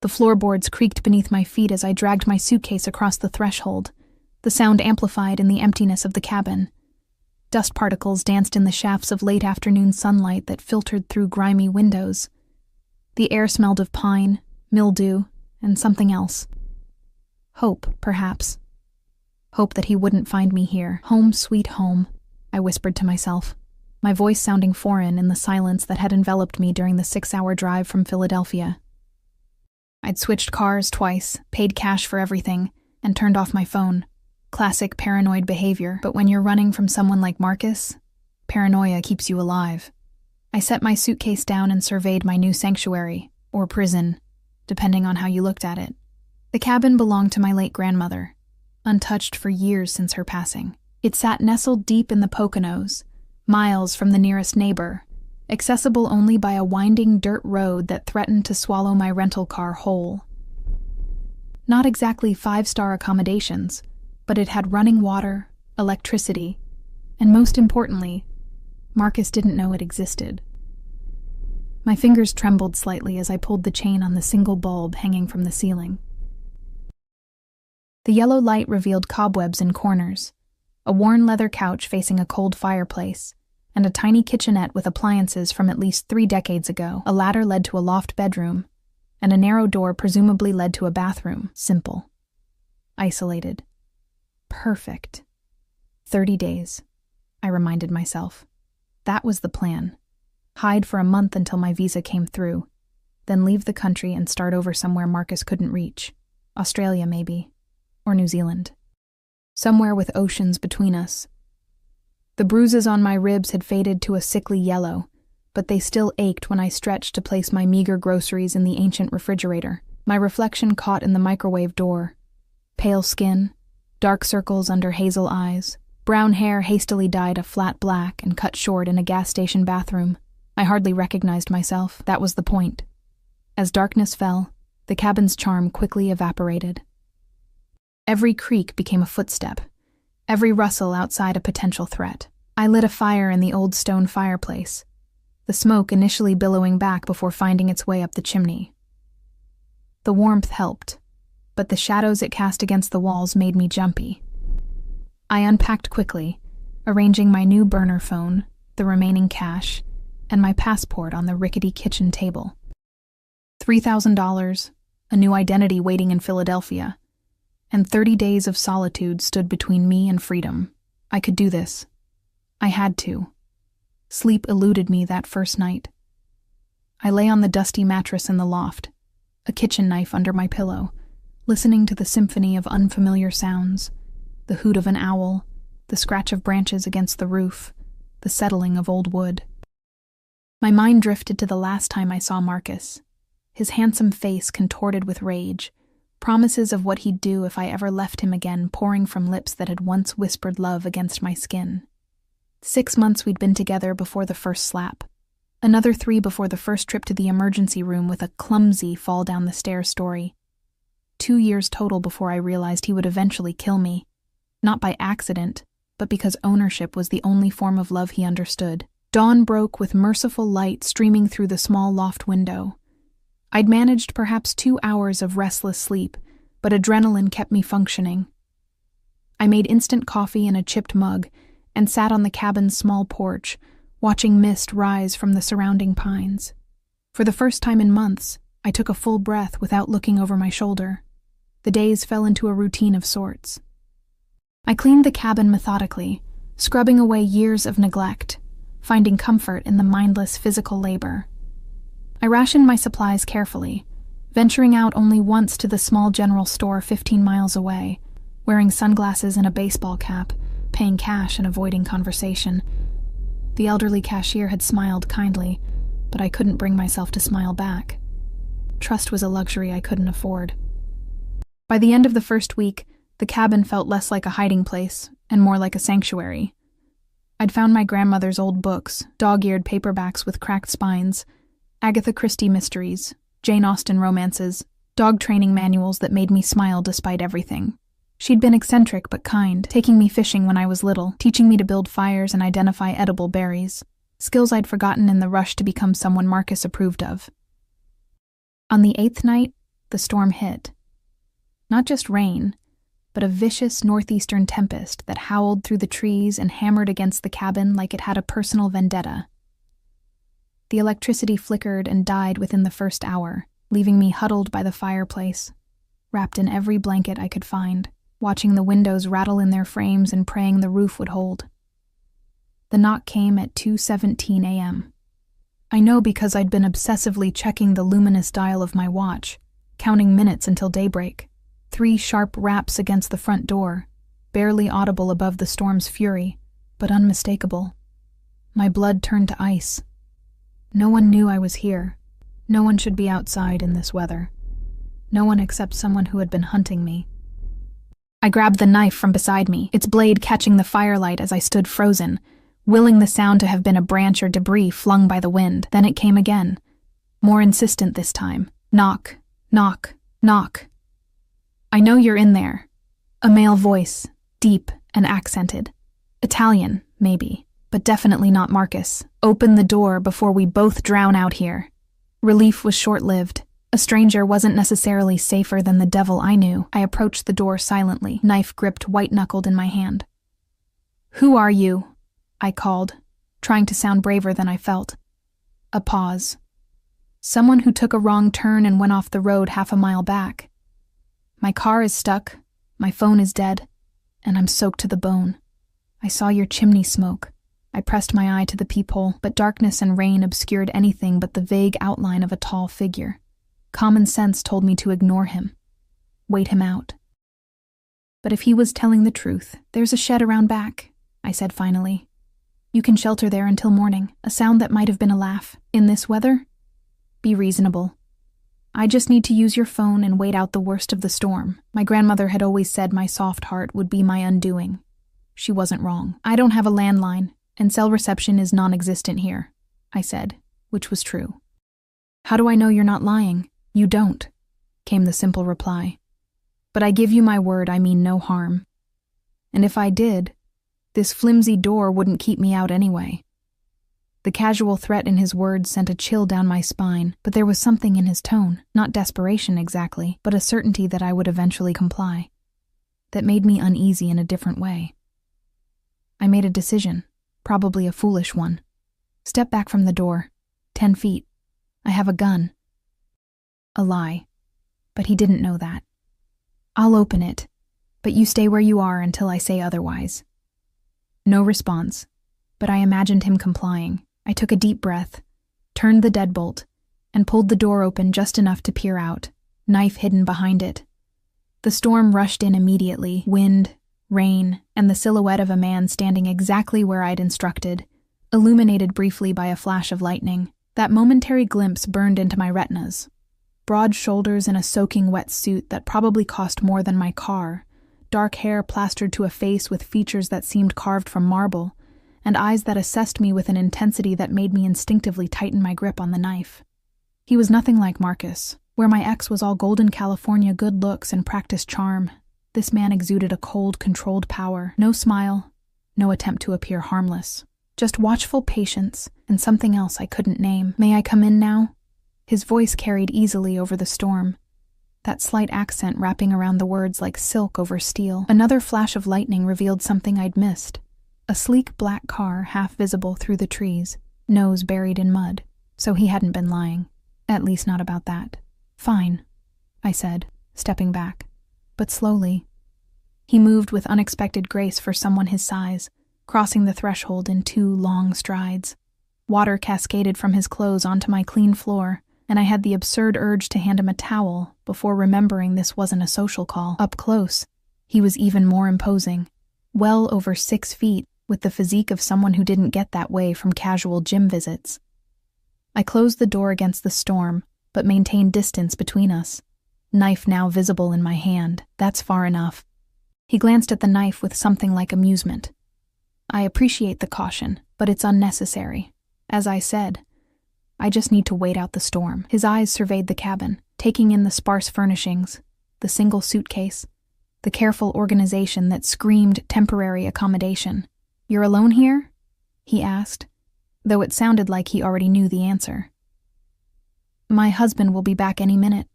The floorboards creaked beneath my feet as I dragged my suitcase across the threshold, the sound amplified in the emptiness of the cabin. Dust particles danced in the shafts of late afternoon sunlight that filtered through grimy windows. The air smelled of pine, mildew, and something else. Hope, perhaps. Hope that he wouldn't find me here. Home, sweet home, I whispered to myself, my voice sounding foreign in the silence that had enveloped me during the 6-hour drive from Philadelphia. I'd switched cars twice, paid cash for everything, and turned off my phone. Classic paranoid behavior, but when you're running from someone like Marcus, paranoia keeps you alive. I set my suitcase down and surveyed my new sanctuary, or prison, depending on how you looked at it. The cabin belonged to my late grandmother, untouched for years since her passing. It sat nestled deep in the Poconos, miles from the nearest neighbor, accessible only by a winding dirt road that threatened to swallow my rental car whole. Not exactly 5-star accommodations, but it had running water, electricity, and most importantly, Marcus didn't know it existed. My fingers trembled slightly as I pulled the chain on the single bulb hanging from the ceiling. The yellow light revealed cobwebs in corners, a worn leather couch facing a cold fireplace, and a tiny kitchenette with appliances from at least 3 decades ago. A ladder led to a loft bedroom, and a narrow door presumably led to a bathroom. Simple. Isolated. Perfect. 30 days, I reminded myself. That was the plan. Hide for a month until my visa came through, then leave the country and start over somewhere Marcus couldn't reach. Australia, maybe. Or New Zealand. Somewhere with oceans between us. The bruises on my ribs had faded to a sickly yellow, but they still ached when I stretched to place my meager groceries in the ancient refrigerator. My reflection caught in the microwave door. Pale skin, dark circles under hazel eyes, brown hair hastily dyed a flat black and cut short in a gas station bathroom. I hardly recognized myself. That was the point. As darkness fell, the cabin's charm quickly evaporated. Every creak became a footstep, every rustle outside a potential threat. I lit a fire in the old stone fireplace, the smoke initially billowing back before finding its way up the chimney. The warmth helped, but the shadows it cast against the walls made me jumpy. I unpacked quickly, arranging my new burner phone, the remaining cash, and my passport on the rickety kitchen table. $3,000, a new identity waiting in Philadelphia, and 30 days of solitude stood between me and freedom. I could do this. I had to. Sleep eluded me that first night. I lay on the dusty mattress in the loft, a kitchen knife under my pillow, listening to the symphony of unfamiliar sounds, the hoot of an owl, the scratch of branches against the roof, the settling of old wood. My mind drifted to the last time I saw Marcus, his handsome face contorted with rage, promises of what he'd do if I ever left him again pouring from lips that had once whispered love against my skin. 6 months we'd been together before the first slap. Another 3 before the first trip to the emergency room with a clumsy fall-down-the-stairs story. 2 years total before I realized he would eventually kill me. Not by accident, but because ownership was the only form of love he understood. Dawn broke with merciful light streaming through the small loft window. I'd managed perhaps 2 hours of restless sleep, but adrenaline kept me functioning. I made instant coffee in a chipped mug and sat on the cabin's small porch, watching mist rise from the surrounding pines. For the first time in months, I took a full breath without looking over my shoulder. The days fell into a routine of sorts. I cleaned the cabin methodically, scrubbing away years of neglect, finding comfort in the mindless physical labor. I rationed my supplies carefully, venturing out only once to the small general store 15 miles away, wearing sunglasses and a baseball cap, paying cash and avoiding conversation. The elderly cashier had smiled kindly, but I couldn't bring myself to smile back. Trust was a luxury I couldn't afford. By the end of the first week, the cabin felt less like a hiding place and more like a sanctuary. I'd found my grandmother's old books, dog-eared paperbacks with cracked spines, Agatha Christie mysteries, Jane Austen romances, dog training manuals that made me smile despite everything. She'd been eccentric but kind, taking me fishing when I was little, teaching me to build fires and identify edible berries, skills I'd forgotten in the rush to become someone Marcus approved of. On the 8th night, the storm hit. Not just rain, but a vicious northeastern tempest that howled through the trees and hammered against the cabin like it had a personal vendetta. The electricity flickered and died within the first hour, leaving me huddled by the fireplace, wrapped in every blanket I could find, watching the windows rattle in their frames and praying the roof would hold. The knock came at 2:17 a.m. I know because I'd been obsessively checking the luminous dial of my watch, counting minutes until daybreak. 3 sharp raps against the front door, barely audible above the storm's fury, but unmistakable. My blood turned to ice. No one knew I was here. No one should be outside in this weather. No one except someone who had been hunting me. I grabbed the knife from beside me, its blade catching the firelight as I stood frozen, willing the sound to have been a branch or debris flung by the wind. Then it came again, more insistent this time. Knock, knock, knock. I know you're in there. A male voice, deep and accented. Italian, maybe, but definitely not Marcus. Open the door before we both drown out here. Relief was short-lived. A stranger wasn't necessarily safer than the devil I knew. I approached the door silently, knife gripped white-knuckled in my hand. "Who are you?" I called, trying to sound braver than I felt. A pause. Someone who took a wrong turn and went off the road half a mile back. My car is stuck, my phone is dead, and I'm soaked to the bone. I saw your chimney smoke. I pressed my eye to the peephole, but darkness and rain obscured anything but the vague outline of a tall figure. Common sense told me to ignore him, wait him out. But if he was telling the truth, there's a shed around back, I said finally. You can shelter there until morning, a sound that might have been a laugh. In this weather? Be reasonable. I just need to use your phone and wait out the worst of the storm. My grandmother had always said my soft heart would be my undoing. She wasn't wrong. I don't have a landline, and cell reception is non-existent here, I said, which was true. How do I know you're not lying? You don't, came the simple reply. But I give you my word I mean no harm. And if I did, this flimsy door wouldn't keep me out anyway. The casual threat in his words sent a chill down my spine, but there was something in his tone, not desperation exactly, but a certainty that I would eventually comply, that made me uneasy in a different way. I made a decision, probably a foolish one. Step back from the door, 10 feet. I have a gun. A lie, but he didn't know that. I'll open it, but you stay where you are until I say otherwise. No response, but I imagined him complying. I took a deep breath, turned the deadbolt, and pulled the door open just enough to peer out, knife hidden behind it. The storm rushed in immediately, wind, rain, and the silhouette of a man standing exactly where I'd instructed, illuminated briefly by a flash of lightning. That momentary glimpse burned into my retinas. Broad shoulders in a soaking wet suit that probably cost more than my car, dark hair plastered to a face with features that seemed carved from marble, and eyes that assessed me with an intensity that made me instinctively tighten my grip on the knife. He was nothing like Marcus. Where my ex was all golden California good looks and practiced charm, this man exuded a cold, controlled power. No smile, no attempt to appear harmless. Just watchful patience and something else I couldn't name. May I come in now? His voice carried easily over the storm, that slight accent wrapping around the words like silk over steel. Another flash of lightning revealed something I'd missed. A sleek black car half visible through the trees, nose buried in mud. So he hadn't been lying. At least not about that. Fine, I said, stepping back. But slowly. He moved with unexpected grace for someone his size, crossing the threshold in 2 long strides. Water cascaded from his clothes onto my clean floor, and I had the absurd urge to hand him a towel before remembering this wasn't a social call. Up close, he was even more imposing. Well over 6 feet, with the physique of someone who didn't get that way from casual gym visits. I closed the door against the storm, but maintained distance between us. Knife now visible in my hand. That's far enough. He glanced at the knife with something like amusement. I appreciate the caution, but it's unnecessary. As I said, I just need to wait out the storm. His eyes surveyed the cabin, taking in the sparse furnishings, the single suitcase, the careful organization that screamed temporary accommodation. You're alone here? He asked, though it sounded like he already knew the answer. My husband will be back any minute.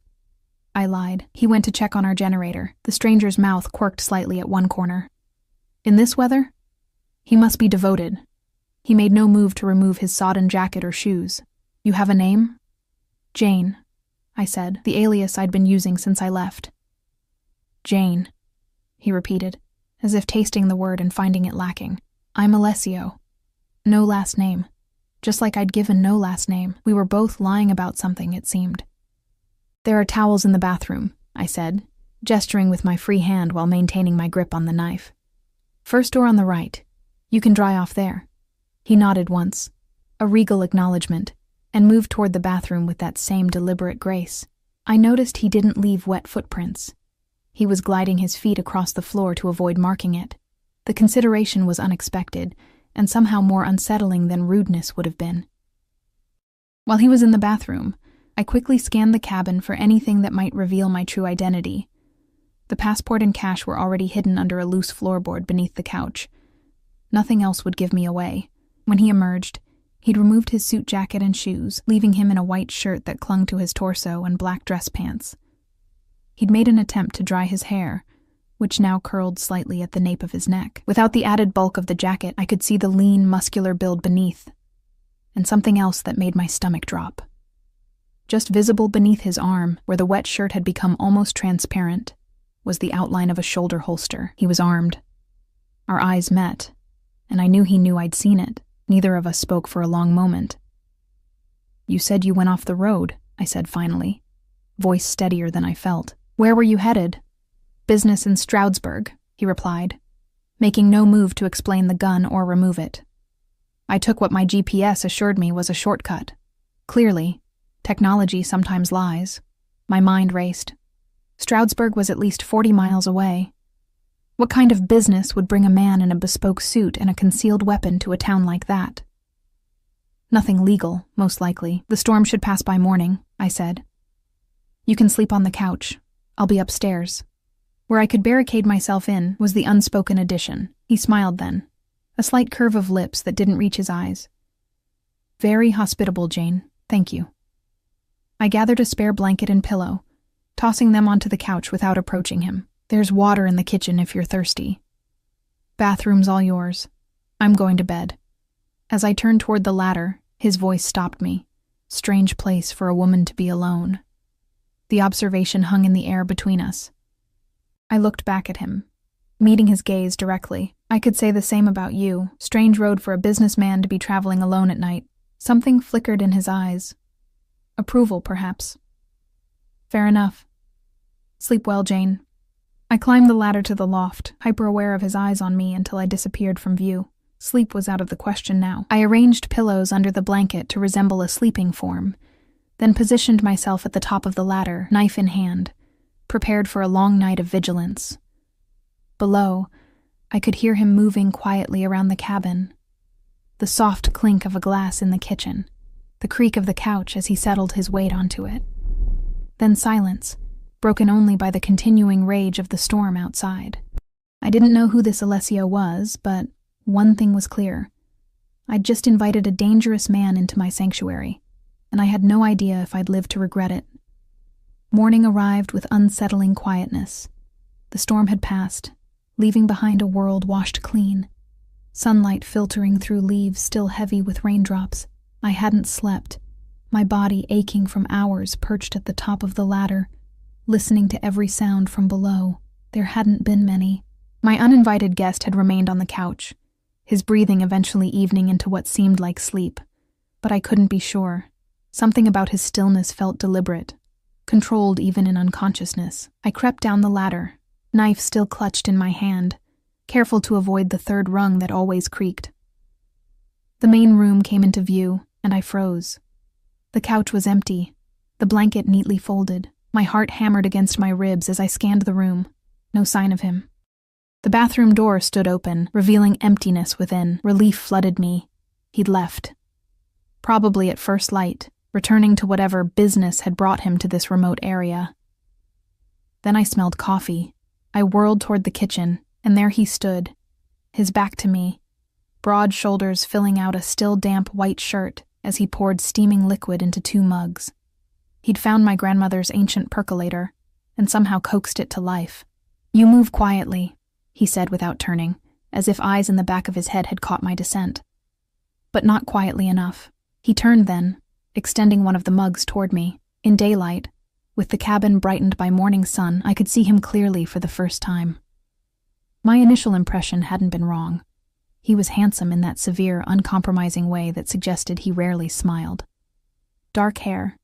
I lied. He went to check on our generator. The stranger's mouth quirked slightly at one corner. In this weather? He must be devoted. He made no move to remove his sodden jacket or shoes. You have a name? Jane, I said, the alias I'd been using since I left. Jane, he repeated, as if tasting the word and finding it lacking. I'm Alessio. No last name. Just like I'd given no last name. We were both lying about something, it seemed. There are towels in the bathroom, I said, gesturing with my free hand while maintaining my grip on the knife. First door on the right. You can dry off there. He nodded once, a regal acknowledgement, and moved toward the bathroom with that same deliberate grace. I noticed he didn't leave wet footprints. He was gliding his feet across the floor to avoid marking it. The consideration was unexpected, and somehow more unsettling than rudeness would have been. While he was in the bathroom, I quickly scanned the cabin for anything that might reveal my true identity. The passport and cash were already hidden under a loose floorboard beneath the couch. Nothing else would give me away. When he emerged, he'd removed his suit jacket and shoes, leaving him in a white shirt that clung to his torso and black dress pants. He'd made an attempt to dry his hair, which now curled slightly at the nape of his neck. Without the added bulk of the jacket, I could see the lean, muscular build beneath, and something else that made my stomach drop. Just visible beneath his arm, where the wet shirt had become almost transparent, was the outline of a shoulder holster. He was armed. Our eyes met, and I knew he knew I'd seen it. Neither of us spoke for a long moment. You said you went off the road, I said finally, voice steadier than I felt. Where were you headed? Business in Stroudsburg, he replied, making no move to explain the gun or remove it. I took what my GPS assured me was a shortcut. Clearly, technology sometimes lies. My mind raced. Stroudsburg was at least 40 miles away. What kind of business would bring a man in a bespoke suit and a concealed weapon to a town like that? Nothing legal, most likely. The storm should pass by morning, I said. You can sleep on the couch. I'll be upstairs. Where I could barricade myself in was the unspoken addition. He smiled then, a slight curve of lips that didn't reach his eyes. Very hospitable, Jane. Thank you. I gathered a spare blanket and pillow, tossing them onto the couch without approaching him. There's water in the kitchen if you're thirsty. Bathroom's all yours. I'm going to bed. As I turned toward the ladder, his voice stopped me. Strange place for a woman to be alone. The observation hung in the air between us. I looked back at him, meeting his gaze directly. I could say the same about you. Strange road for a businessman to be traveling alone at night. Something flickered in his eyes. Approval, perhaps. Fair enough. Sleep well, Jane. I climbed the ladder to the loft, hyper-aware of his eyes on me until I disappeared from view. Sleep was out of the question now. I arranged pillows under the blanket to resemble a sleeping form, then positioned myself at the top of the ladder, knife in hand, prepared for a long night of vigilance. Below, I could hear him moving quietly around the cabin. The soft clink of a glass in the kitchen, the creak of the couch as he settled his weight onto it. Then silence, broken only by the continuing rage of the storm outside. I didn't know who this Alessio was, but one thing was clear. I'd just invited a dangerous man into my sanctuary, and I had no idea if I'd live to regret it. Morning arrived with unsettling quietness. The storm had passed, leaving behind a world washed clean. Sunlight filtering through leaves still heavy with raindrops. I hadn't slept, my body aching from hours perched at the top of the ladder, listening to every sound from below. There hadn't been many. My uninvited guest had remained on the couch, his breathing eventually evening into what seemed like sleep. But I couldn't be sure. Something about his stillness felt deliberate, controlled even in unconsciousness. I crept down the ladder, knife still clutched in my hand, careful to avoid the third rung that always creaked. The main room came into view, and I froze. The couch was empty, the blanket neatly folded. My heart hammered against my ribs as I scanned the room. No sign of him. The bathroom door stood open, revealing emptiness within. Relief flooded me. He'd left. Probably at first light, returning to whatever business had brought him to this remote area. Then I smelled coffee. I whirled toward the kitchen, and there he stood, his back to me, broad shoulders filling out a still damp white shirt as he poured steaming liquid into 2 mugs. He'd found my grandmother's ancient percolator, and somehow coaxed it to life. "You move quietly," he said without turning, as if eyes in the back of his head had caught my dissent. But not quietly enough. He turned then, extending one of the mugs toward me. In daylight, with the cabin brightened by morning sun, I could see him clearly for the first time. My initial impression hadn't been wrong. He was handsome in that severe, uncompromising way that suggested he rarely smiled. Dark hair,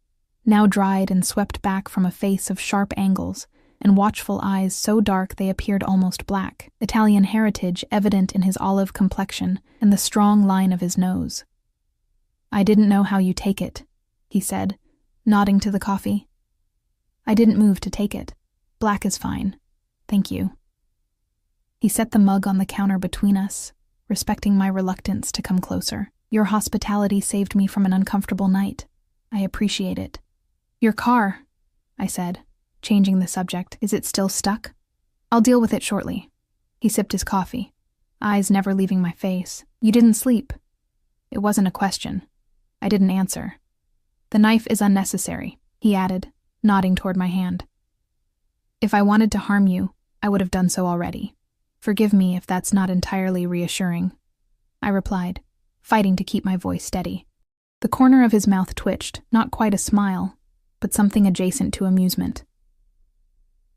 now dried and swept back from a face of sharp angles, and watchful eyes so dark they appeared almost black, Italian heritage evident in his olive complexion and the strong line of his nose. "I didn't know how you take it," he said, nodding to the coffee. I didn't move to take it. "Black is fine. Thank you." He set the mug on the counter between us, respecting my reluctance to come closer. "Your hospitality saved me from an uncomfortable night. I appreciate it." "Your car," I said, changing the subject. "Is it still stuck?" "I'll deal with it shortly." He sipped his coffee, eyes never leaving my face. "You didn't sleep." It wasn't a question. I didn't answer. "The knife is unnecessary," he added, nodding toward my hand. "If I wanted to harm you, I would have done so already. Forgive me if that's not entirely reassuring," I replied, fighting to keep my voice steady. The corner of his mouth twitched, not quite a smile, but something adjacent to amusement.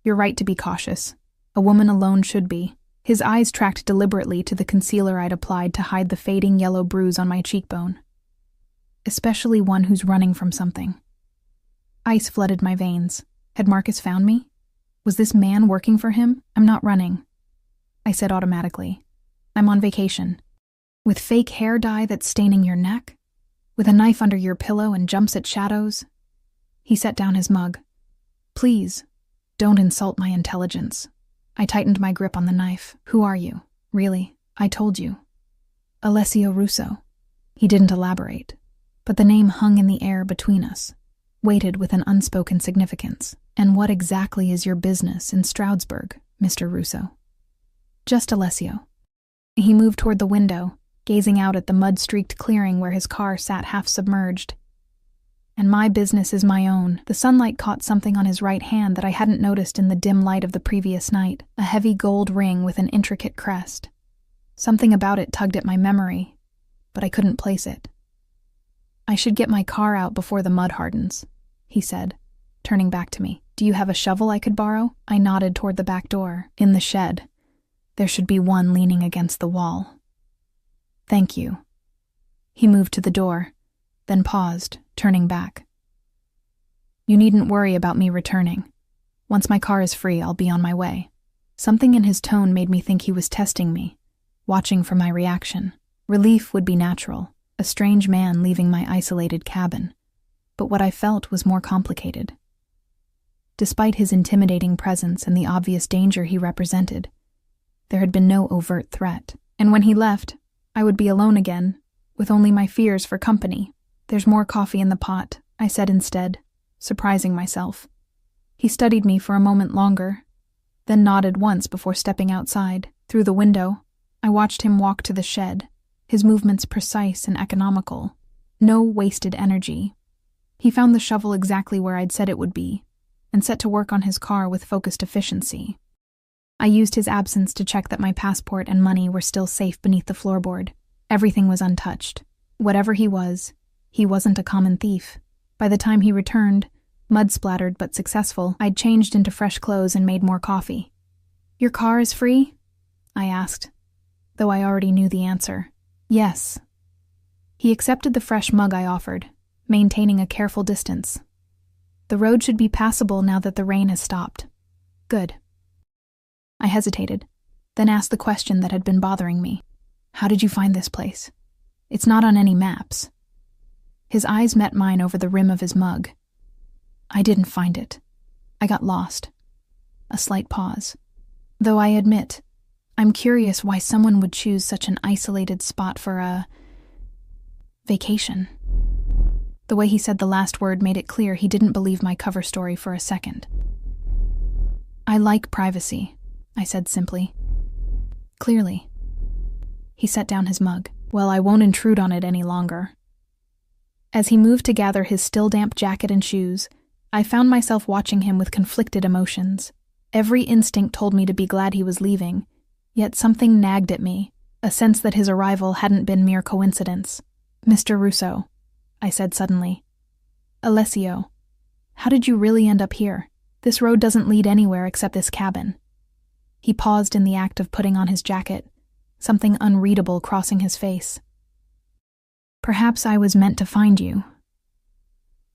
"You're right to be cautious. A woman alone should be." His eyes tracked deliberately to the concealer I'd applied to hide the fading yellow bruise on my cheekbone. "Especially one who's running from something." Ice flooded my veins. Had Marcus found me? Was this man working for him? "I'm not running," I said automatically. "I'm on vacation." "With fake hair dye that's staining your neck? With a knife under your pillow and jumps at shadows?" He set down his mug. "Please, don't insult my intelligence." I tightened my grip on the knife. "Who are you? Really? I told you." "Alessio Russo." He didn't elaborate, but the name hung in the air between us, weighted with an unspoken significance. "And what exactly is your business in Stroudsburg, Mr. Russo?" "Just Alessio." He moved toward the window, gazing out at the mud-streaked clearing where his car sat half-submerged. "And my business is my own." The sunlight caught something on his right hand that I hadn't noticed in the dim light of the previous night, a heavy gold ring with an intricate crest. Something about it tugged at my memory, but I couldn't place it. "I should get my car out before the mud hardens," he said, turning back to me. "Do you have a shovel I could borrow?" I nodded toward the back door. "In the shed. There should be one leaning against the wall." "Thank you." He moved to the door, then paused, turning back. "You needn't worry about me returning. Once my car is free, I'll be on my way." Something in his tone made me think he was testing me, watching for my reaction. Relief would be natural, a strange man leaving my isolated cabin, but what I felt was more complicated. Despite his intimidating presence and the obvious danger he represented, there had been no overt threat, and when he left, I would be alone again, with only my fears for company. "There's more coffee in the pot," I said instead, surprising myself. He studied me for a moment longer, then nodded once before stepping outside. Through the window, I watched him walk to the shed, his movements precise and economical. No wasted energy. He found the shovel exactly where I'd said it would be, and set to work on his car with focused efficiency. I used his absence to check that my passport and money were still safe beneath the floorboard. Everything was untouched. Whatever he wasn't a common thief. By the time he returned, mud-splattered but successful, I'd changed into fresh clothes and made more coffee. "Your car is free?" I asked, though I already knew the answer. "Yes." He accepted the fresh mug I offered, maintaining a careful distance. "The road should be passable now that the rain has stopped." "Good." I hesitated, then asked the question that had been bothering me. "How did you find this place? It's not on any maps." His eyes met mine over the rim of his mug. "I didn't find it. I got lost." A slight pause. "Though I admit, I'm curious why someone would choose such an isolated spot for a vacation." The way he said the last word made it clear he didn't believe my cover story for a second. "I like privacy," I said simply. "Clearly." He set down his mug. "Well, I won't intrude on it any longer." As he moved to gather his still-damp jacket and shoes, I found myself watching him with conflicted emotions. Every instinct told me to be glad he was leaving, yet something nagged at me, a sense that his arrival hadn't been mere coincidence. "Mr. Russo," I said suddenly. "Alessio, how did you really end up here? This road doesn't lead anywhere except this cabin." He paused in the act of putting on his jacket, something unreadable crossing his face. "Perhaps I was meant to find you."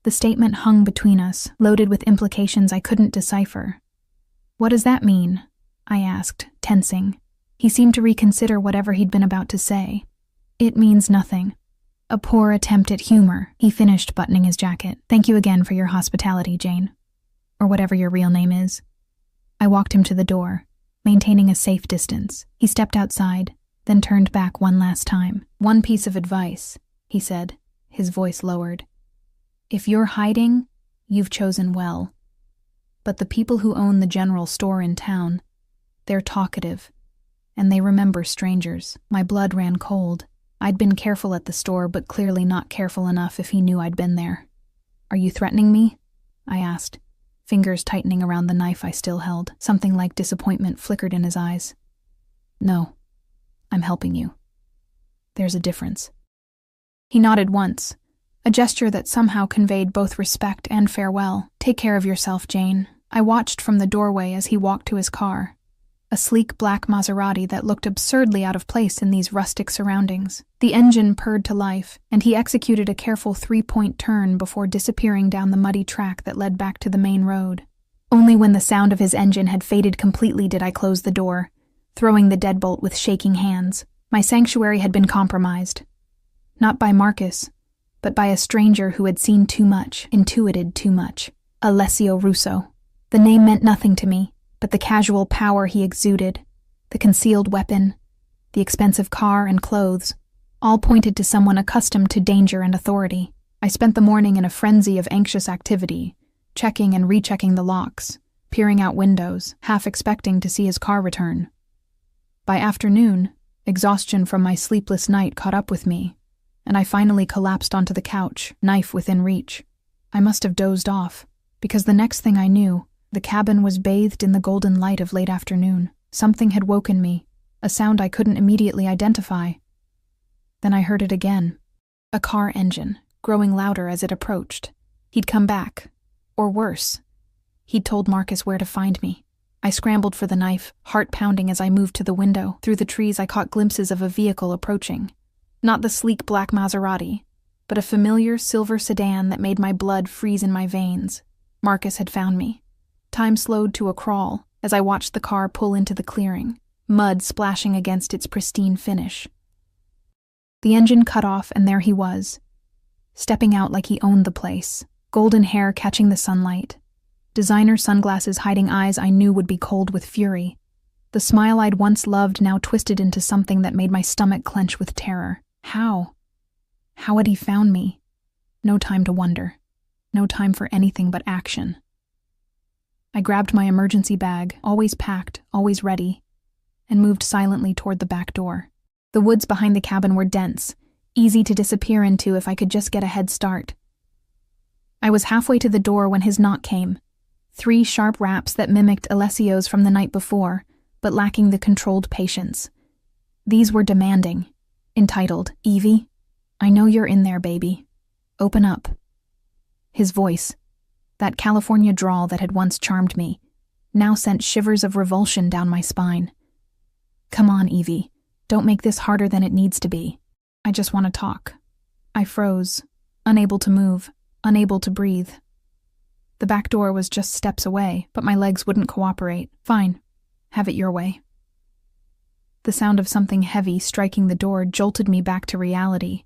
The statement hung between us, loaded with implications I couldn't decipher. "What does that mean?" I asked, tensing. He seemed to reconsider whatever he'd been about to say. "It means nothing. A poor attempt at humor," he finished, buttoning his jacket. "Thank you again for your hospitality, Jane. Or whatever your real name is." I walked him to the door, maintaining a safe distance. He stepped outside, then turned back one last time. "One piece of advice," he said, his voice lowered. "If you're hiding, you've chosen well. But the people who own the general store in town, they're talkative, and they remember strangers." My blood ran cold. I'd been careful at the store, but clearly not careful enough if he knew I'd been there. "Are you threatening me?" I asked, fingers tightening around the knife I still held. Something like disappointment flickered in his eyes. "No, I'm helping you. There's a difference." He nodded once, a gesture that somehow conveyed both respect and farewell. "Take care of yourself, Jane." I watched from the doorway as he walked to his car, a sleek black Maserati that looked absurdly out of place in these rustic surroundings. The engine purred to life, and he executed a careful 3-point turn before disappearing down the muddy track that led back to the main road. Only when the sound of his engine had faded completely did I close the door, throwing the deadbolt with shaking hands. My sanctuary had been compromised. Not by Marcus, but by a stranger who had seen too much, intuited too much. Alessio Russo. The name meant nothing to me, but the casual power he exuded, the concealed weapon, the expensive car and clothes, all pointed to someone accustomed to danger and authority. I spent the morning in a frenzy of anxious activity, checking and rechecking the locks, peering out windows, half expecting to see his car return. By afternoon, exhaustion from my sleepless night caught up with me, and I finally collapsed onto the couch, knife within reach. I must have dozed off, because the next thing I knew, the cabin was bathed in the golden light of late afternoon. Something had woken me, a sound I couldn't immediately identify. Then I heard it again. A car engine, growing louder as it approached. He'd come back. Or worse, he'd told Marcus where to find me. I scrambled for the knife, heart pounding as I moved to the window. Through the trees I caught glimpses of a vehicle approaching. Not the sleek black Maserati, but a familiar silver sedan that made my blood freeze in my veins. Marcus had found me. Time slowed to a crawl as I watched the car pull into the clearing, mud splashing against its pristine finish. The engine cut off, and there he was, stepping out like he owned the place, golden hair catching the sunlight, designer sunglasses hiding eyes I knew would be cold with fury. The smile I'd once loved now twisted into something that made my stomach clench with terror. How? How had he found me? No time to wonder. No time for anything but action. I grabbed my emergency bag, always packed, always ready, and moved silently toward the back door. The woods behind the cabin were dense, easy to disappear into if I could just get a head start. I was halfway to the door when his knock came. 3 sharp raps that mimicked Alessio's from the night before, but lacking the controlled patience. These were demanding, entitled, "Evie, I know you're in there, baby. Open up." His voice, that California drawl that had once charmed me, now sent shivers of revulsion down my spine. "Come on, Evie. Don't make this harder than it needs to be. I just want to talk." I froze, unable to move, unable to breathe. The back door was just steps away, but my legs wouldn't cooperate. "Fine. Have it your way." The sound of something heavy striking the door jolted me back to reality.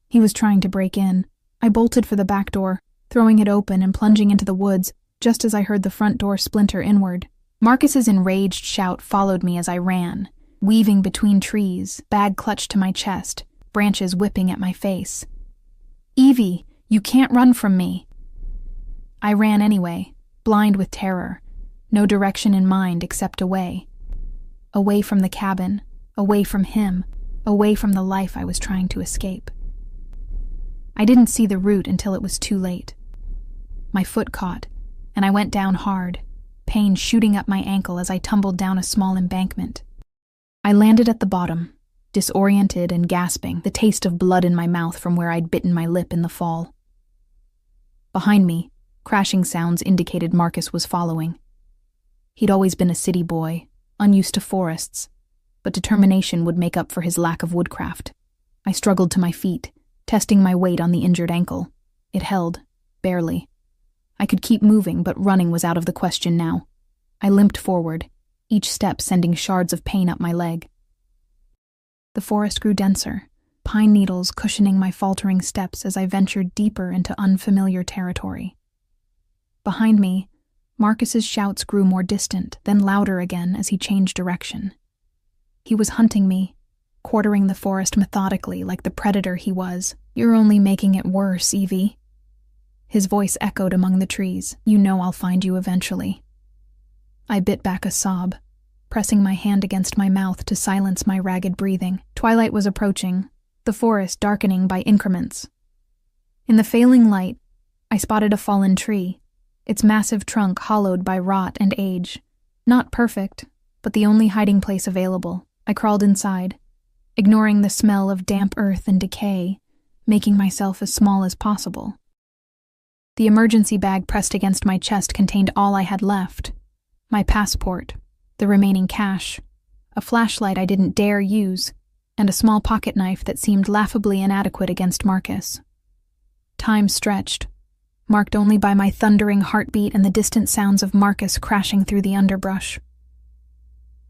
He was trying to break in. I bolted for the back door, throwing it open and plunging into the woods, just as I heard the front door splinter inward. Marcus's enraged shout followed me as I ran, weaving between trees, bag clutched to my chest, branches whipping at my face. "Evie, you can't run from me." I ran anyway, blind with terror, no direction in mind except away. Away from the cabin, away from him, away from the life I was trying to escape. I didn't see the route until it was too late. My foot caught, and I went down hard, pain shooting up my ankle as I tumbled down a small embankment. I landed at the bottom, disoriented and gasping, the taste of blood in my mouth from where I'd bitten my lip in the fall. Behind me, crashing sounds indicated Marcus was following. He'd always been a city boy, unused to forests, but determination would make up for his lack of woodcraft. I struggled to my feet, testing my weight on the injured ankle. It held, barely. I could keep moving, but running was out of the question now. I limped forward, each step sending shards of pain up my leg. The forest grew denser, pine needles cushioning my faltering steps as I ventured deeper into unfamiliar territory. Behind me, Marcus's shouts grew more distant, then louder again as he changed direction. He was hunting me, quartering the forest methodically like the predator he was. "You're only making it worse, Evie." His voice echoed among the trees. "You know I'll find you eventually." I bit back a sob, pressing my hand against my mouth to silence my ragged breathing. Twilight was approaching, the forest darkening by increments. In the failing light, I spotted a fallen tree, its massive trunk hollowed by rot and age. Not perfect, but the only hiding place available. I crawled inside, ignoring the smell of damp earth and decay, making myself as small as possible. The emergency bag pressed against my chest contained all I had left: my passport, the remaining cash, a flashlight I didn't dare use, and a small pocket knife that seemed laughably inadequate against Marcus. Time stretched, marked only by my thundering heartbeat and the distant sounds of Marcus crashing through the underbrush.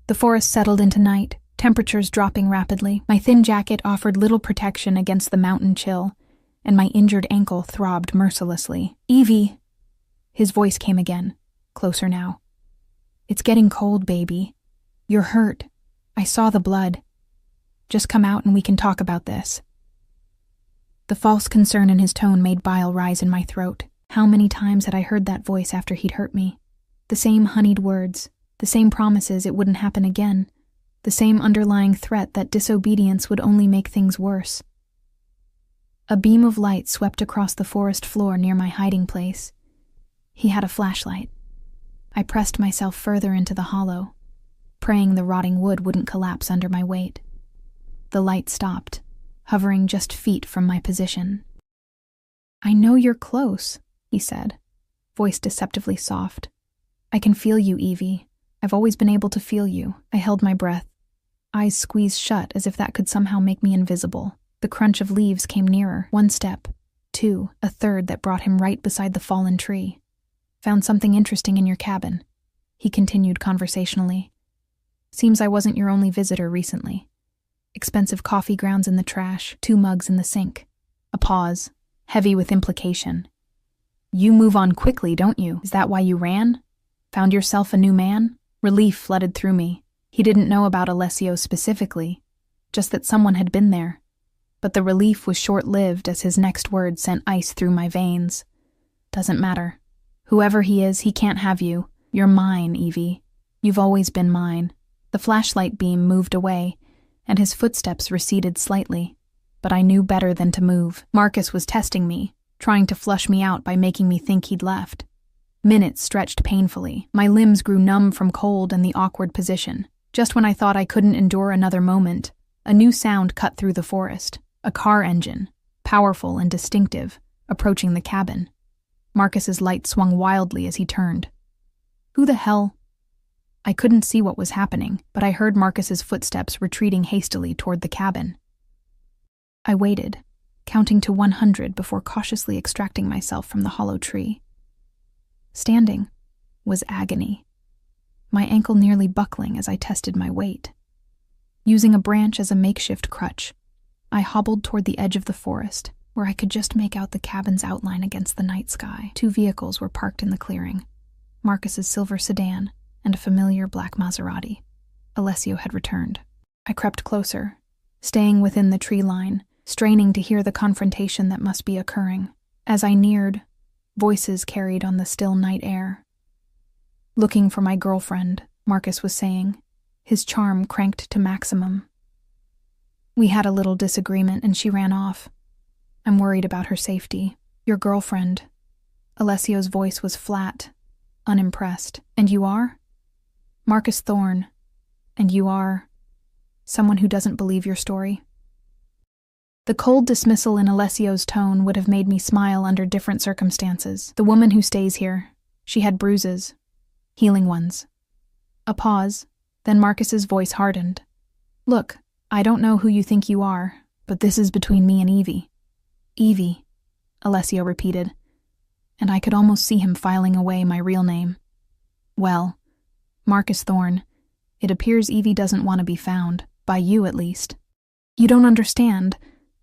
The forest settled into night, temperatures dropping rapidly. My thin jacket offered little protection against the mountain chill, and my injured ankle throbbed mercilessly. "Evie!" His voice came again, closer now. "It's getting cold, baby. You're hurt. I saw the blood. Just come out and we can talk about this." The false concern in his tone made bile rise in my throat. How many times had I heard that voice after he'd hurt me? The same honeyed words, the same promises it wouldn't happen again, the same underlying threat that disobedience would only make things worse. A beam of light swept across the forest floor near my hiding place. He had a flashlight. I pressed myself further into the hollow, praying the rotting wood wouldn't collapse under my weight. The light stopped, hovering just feet from my position. "I know you're close," he said, voice deceptively soft. "I can feel you, Evie. I've always been able to feel you." I held my breath, eyes squeezed shut as if that could somehow make me invisible. The crunch of leaves came nearer. 1 step, 2, a third that brought him right beside the fallen tree. "Found something interesting in your cabin," he continued conversationally. "Seems I wasn't your only visitor recently. Expensive coffee grounds in the trash, 2 mugs in the sink." A pause, heavy with implication. "You move on quickly, don't you? Is that why you ran? Found yourself a new man?" Relief flooded through me. He didn't know about Alessio specifically, just that someone had been there. But the relief was short-lived as his next word sent ice through my veins. "Doesn't matter. Whoever he is, he can't have you. You're mine, Evie. You've always been mine." The flashlight beam moved away, and his footsteps receded slightly. But I knew better than to move. Marcus was testing me, trying to flush me out by making me think he'd left. Minutes stretched painfully. My limbs grew numb from cold and the awkward position. Just when I thought I couldn't endure another moment, a new sound cut through the forest. A car engine, powerful and distinctive, approaching the cabin. Marcus's light swung wildly as he turned. "Who the hell?" I couldn't see what was happening, but I heard Marcus's footsteps retreating hastily toward the cabin. I waited, counting to 100 before cautiously extracting myself from the hollow tree. Standing was agony, my ankle nearly buckling as I tested my weight. Using a branch as a makeshift crutch, I hobbled toward the edge of the forest, where I could just make out the cabin's outline against the night sky. 2 vehicles were parked in the clearing, Marcus's silver sedan and a familiar black Maserati. Alessio had returned. I crept closer, staying within the tree line, straining to hear the confrontation that must be occurring. As I neared, voices carried on the still night air. "Looking for my girlfriend," Marcus was saying, his charm cranked to maximum. "We had a little disagreement and she ran off. I'm worried about her safety. Your girlfriend. Alessio's voice was flat, unimpressed. And you are? Marcus Thorne. And you are someone who doesn't believe your story? The cold dismissal in Alessio's tone would have made me smile under different circumstances. The woman who stays here, she had bruises, healing ones. A pause, then Marcus's voice hardened. Look, I don't know who you think you are, but this is between me and Evie. Evie, Alessio repeated, and I could almost see him filing away my real name. Well, Marcus Thorne, it appears Evie doesn't want to be found, by you at least. You don't understand.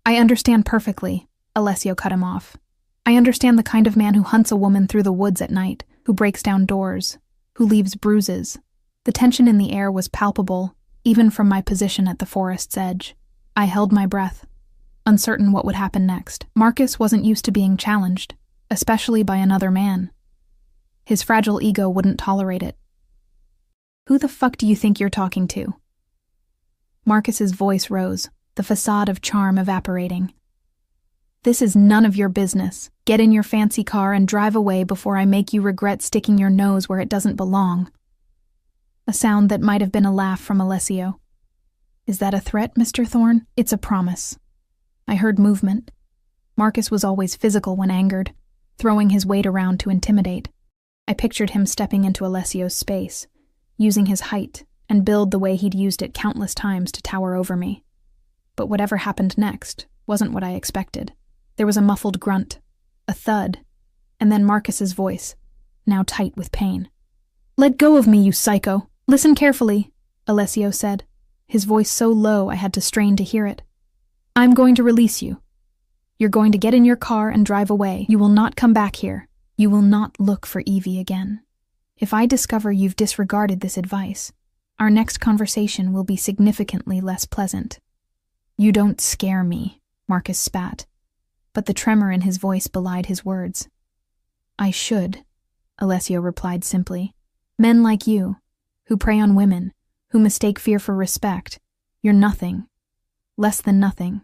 I understand perfectly, Alessio cut him off. I understand the kind of man who hunts a woman through the woods at night, who breaks down doors, who leaves bruises. The tension in the air was palpable, even from my position at the forest's edge. I held my breath, uncertain what would happen next. Marcus wasn't used to being challenged, especially by another man. His fragile ego wouldn't tolerate it. Who the fuck do you think you're talking to? Marcus's voice rose, the facade of charm evaporating. This is none of your business. Get in your fancy car and drive away before I make you regret sticking your nose where it doesn't belong. A sound that might have been a laugh from Alessio. Is that a threat, Mr. Thorne? It's a promise. I heard movement. Marcus was always physical when angered, throwing his weight around to intimidate. I pictured him stepping into Alessio's space, using his height and build the way he'd used it countless times to tower over me. But whatever happened next wasn't what I expected. There was a muffled grunt, a thud, and then Marcus's voice, now tight with pain. Let go of me, you psycho. Listen carefully, Alessio said, his voice so low I had to strain to hear it. I'm going to release you. You're going to get in your car and drive away. You will not come back here. You will not look for Evie again. If I discover you've disregarded this advice, our next conversation will be significantly less pleasant. You don't scare me, Marcus spat, but the tremor in his voice belied his words. I should, Alessio replied simply. Men like you, who prey on women, who mistake fear for respect, you're nothing. Less than nothing.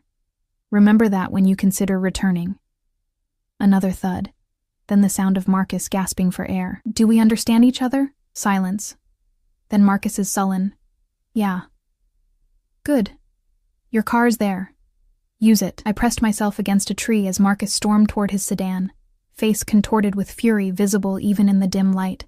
Remember that when you consider returning. Another thud, then the sound of Marcus gasping for air. Do we understand each other? Silence. Then Marcus's sullen, yeah. Good. Your car's there. Use it. I pressed myself against a tree as Marcus stormed toward his sedan, face contorted with fury visible even in the dim light.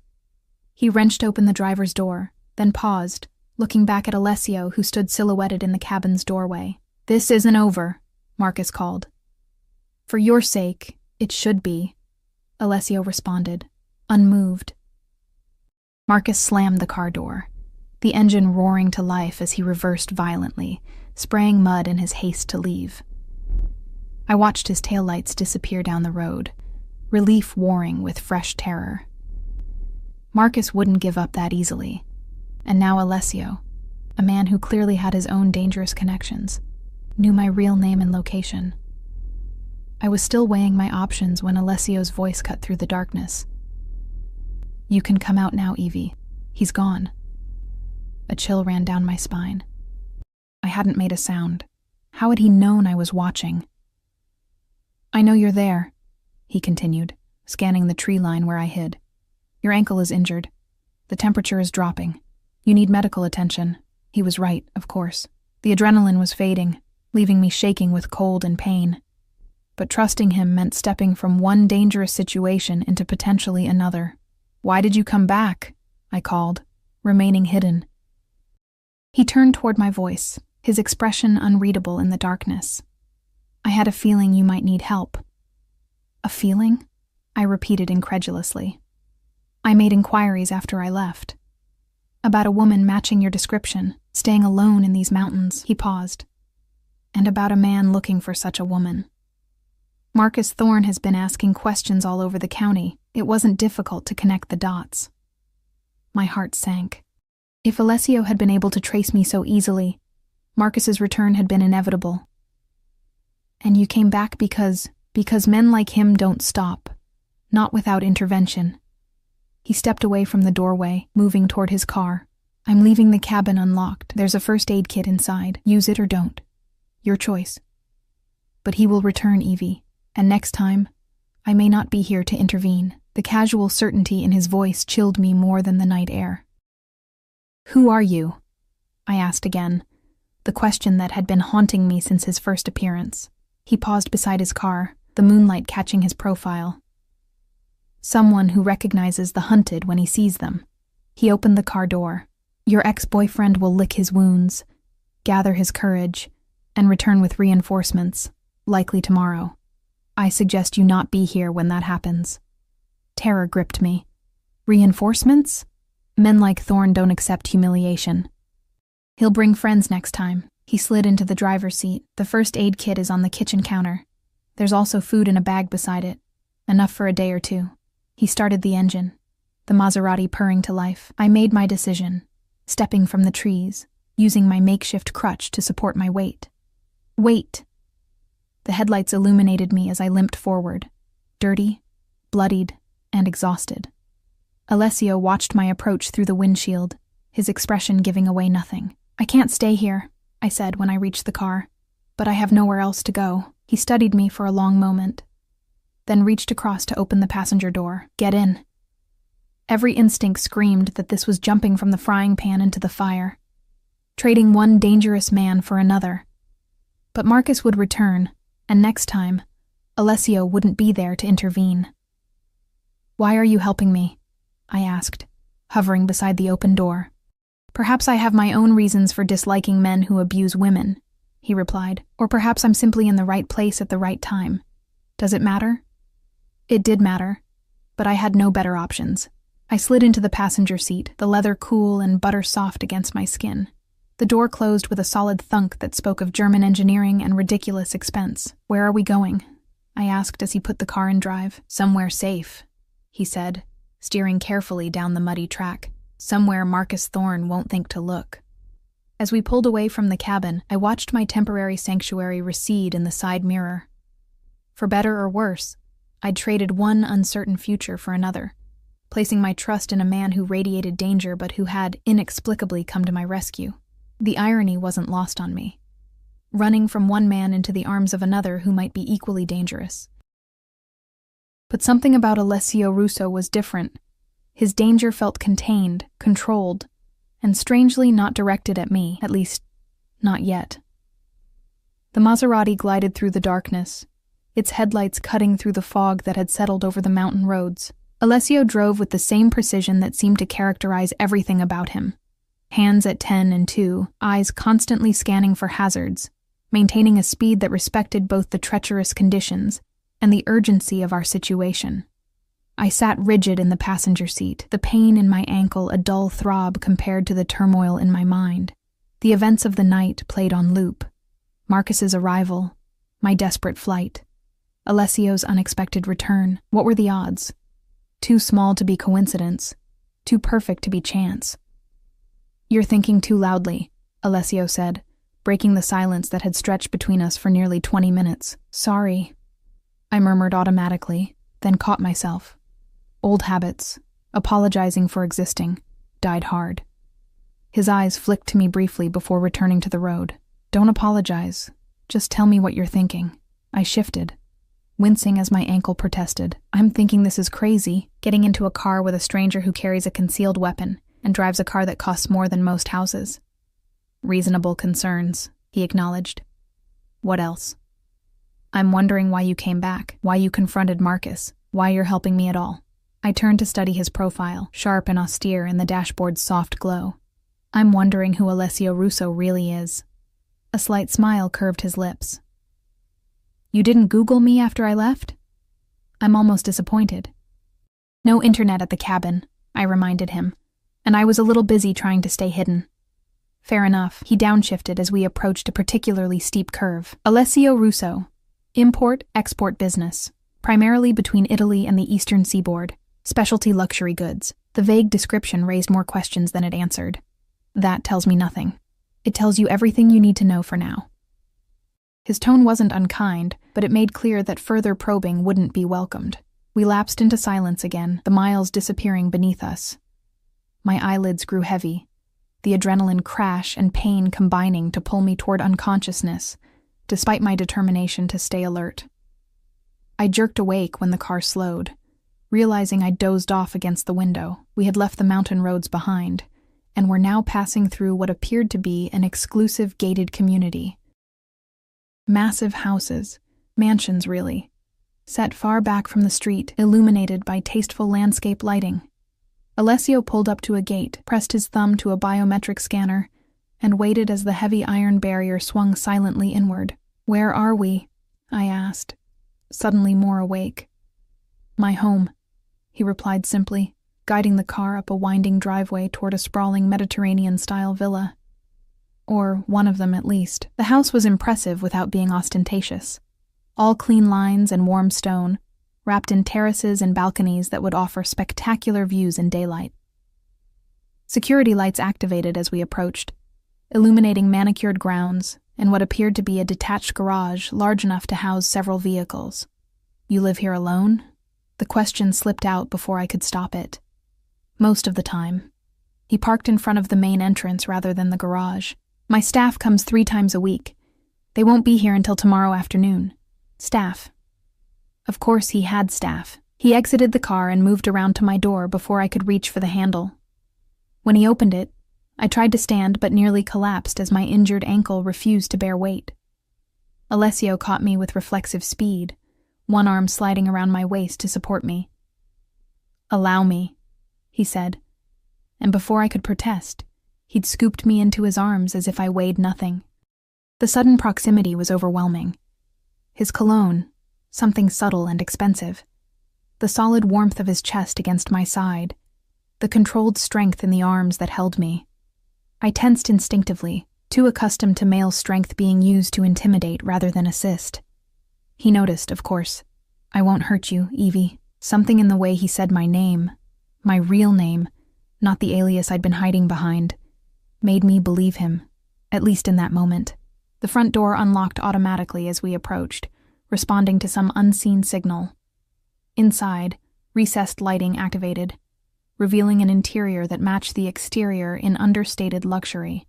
He wrenched open the driver's door, then paused, looking back at Alessio, who stood silhouetted in the cabin's doorway. This isn't over, Marcus called. For your sake, it should be, Alessio responded, unmoved. Marcus slammed the car door, the engine roaring to life as he reversed violently, spraying mud in his haste to leave. I watched his taillights disappear down the road, relief warring with fresh terror. Marcus wouldn't give up that easily, and now Alessio, a man who clearly had his own dangerous connections, knew my real name and location. I was still weighing my options when Alessio's voice cut through the darkness. You can come out now, Evie. He's gone. A chill ran down my spine. I hadn't made a sound. How had he known I was watching? I know you're there, he continued, scanning the tree line where I hid. Your ankle is injured. The temperature is dropping. You need medical attention. He was right, of course. The adrenaline was fading, leaving me shaking with cold and pain. But trusting him meant stepping from one dangerous situation into potentially another. Why did you come back? I called, remaining hidden. He turned toward my voice, his expression unreadable in the darkness. I had a feeling you might need help. A feeling? I repeated incredulously. I made inquiries after I left. About a woman matching your description, staying alone in these mountains, he paused. And about a man looking for such a woman. Marcus Thorne has been asking questions all over the county. It wasn't difficult to connect the dots. My heart sank. If Alessio had been able to trace me so easily, Marcus's return had been inevitable. And you came back because men like him don't stop, not without intervention. He stepped away from the doorway, moving toward his car. I'm leaving the cabin unlocked. There's a first aid kit inside. Use it or don't. Your choice. But he will return, Evie, and next time, I may not be here to intervene. The casual certainty in his voice chilled me more than the night air. "Who are you?" I asked again, the question that had been haunting me since his first appearance. He paused beside his car, the moonlight catching his profile. "Someone who recognizes the hunted when he sees them." He opened the car door. "Your ex-boyfriend will lick his wounds, gather his courage, and return with reinforcements, likely tomorrow. I suggest you not be here when that happens." Terror gripped me. "Reinforcements? Men like Thorne don't accept humiliation." "He'll bring friends next time." He slid into the driver's seat. "The first aid kit is on the kitchen counter. There's also food in a bag beside it, enough for a day or two." He started the engine, the Maserati purring to life. I made my decision, stepping from the trees, using my makeshift crutch to support my weight. "Wait!" The headlights illuminated me as I limped forward, dirty, bloodied, and exhausted. Alessio watched my approach through the windshield, his expression giving away nothing. "I can't stay here," I said when I reached the car, "but I have nowhere else to go." He studied me for a long moment, then reached across to open the passenger door. "Get in." Every instinct screamed that this was jumping from the frying pan into the fire, trading one dangerous man for another. But Marcus would return, and next time, Alessio wouldn't be there to intervene. "Why are you helping me?" I asked, hovering beside the open door. "Perhaps I have my own reasons for disliking men who abuse women," he replied. "Or perhaps I'm simply in the right place at the right time. Does it matter?" It did matter, but I had no better options. I slid into the passenger seat, the leather cool and butter soft against my skin. The door closed with a solid thunk that spoke of German engineering and ridiculous expense. "Where are we going?" I asked as he put the car in drive. "Somewhere safe," he said, steering carefully down the muddy track. "Somewhere Marcus Thorne won't think to look." As we pulled away from the cabin, I watched my temporary sanctuary recede in the side mirror. For better or worse, I'd traded one uncertain future for another, placing my trust in a man who radiated danger but who had inexplicably come to my rescue. The irony wasn't lost on me. Running from one man into the arms of another who might be equally dangerous. But something about Alessio Russo was different. His danger felt contained, controlled, and strangely not directed at me, at least, not yet. The Maserati glided through the darkness, its headlights cutting through the fog that had settled over the mountain roads. Alessio drove with the same precision that seemed to characterize everything about him. Hands at 10 and 2, eyes constantly scanning for hazards, maintaining a speed that respected both the treacherous conditions and the urgency of our situation. I sat rigid in the passenger seat, the pain in my ankle a dull throb compared to the turmoil in my mind. The events of the night played on loop. Marcus's arrival, my desperate flight, Alessio's unexpected return. What were the odds? Too small to be coincidence, too perfect to be chance. "You're thinking too loudly," Alessio said, breaking the silence that had stretched between us for nearly 20 minutes. "Sorry," I murmured automatically, then caught myself. Old habits, apologizing for existing, died hard. His eyes flicked to me briefly before returning to the road. "Don't apologize. Just tell me what you're thinking." I shifted, wincing as my ankle protested. "I'm thinking this is crazy, getting into a car with a stranger who carries a concealed weapon and drives a car that costs more than most houses." "Reasonable concerns," he acknowledged. "What else?" "I'm wondering why you came back, why you confronted Marcus, why you're helping me at all." I turned to study his profile, sharp and austere in the dashboard's soft glow. "I'm wondering who Alessio Russo really is." A slight smile curved his lips. "You didn't Google me after I left?" I'm almost disappointed. "No internet at the cabin," I reminded him, "and I was a little busy trying to stay hidden." "Fair enough." He downshifted as we approached a particularly steep curve. "Alessio Russo. Import-export business, primarily between Italy and the eastern seaboard. Specialty luxury goods." The vague description raised more questions than it answered. "That tells me nothing. It tells you everything you need to know for now." His tone wasn't unkind, but it made clear that further probing wouldn't be welcomed. We lapsed into silence again, the miles disappearing beneath us. My eyelids grew heavy, the adrenaline crash and pain combining to pull me toward unconsciousness, despite my determination to stay alert. I jerked awake when the car slowed, realizing I'd dozed off against the window. We had left the mountain roads behind, and were now passing through what appeared to be an exclusive gated community. Massive houses, mansions really, set far back from the street, illuminated by tasteful landscape lighting. Alessio pulled up to a gate, pressed his thumb to a biometric scanner, and waited as the heavy iron barrier swung silently inward. "Where are we?" I asked, suddenly more awake. "My home," he replied simply, guiding the car up a winding driveway toward a sprawling Mediterranean-style villa. Or one of them, at least. The house was impressive without being ostentatious. All clean lines and warm stone, wrapped in terraces and balconies that would offer spectacular views in daylight. Security lights activated as we approached, illuminating manicured grounds and what appeared to be a detached garage large enough to house several vehicles. "You live here alone?" The question slipped out before I could stop it. "Most of the time." He parked in front of the main entrance rather than the garage. "My staff comes 3 times a week. They won't be here until tomorrow afternoon." Staff. Of course he had staff. He exited the car and moved around to my door before I could reach for the handle. When he opened it, I tried to stand but nearly collapsed as my injured ankle refused to bear weight. Alessio caught me with reflexive speed, one arm sliding around my waist to support me. "Allow me," he said, and before I could protest, he'd scooped me into his arms as if I weighed nothing. The sudden proximity was overwhelming. His cologne, something subtle and expensive, the solid warmth of his chest against my side, the controlled strength in the arms that held me. I tensed instinctively, too accustomed to male strength being used to intimidate rather than assist. He noticed, of course. "I won't hurt you, Evie." Something in the way he said my name, my real name, not the alias I'd been hiding behind, made me believe him, at least in that moment. The front door unlocked automatically as we approached, responding to some unseen signal. Inside, recessed lighting activated, revealing an interior that matched the exterior in understated luxury.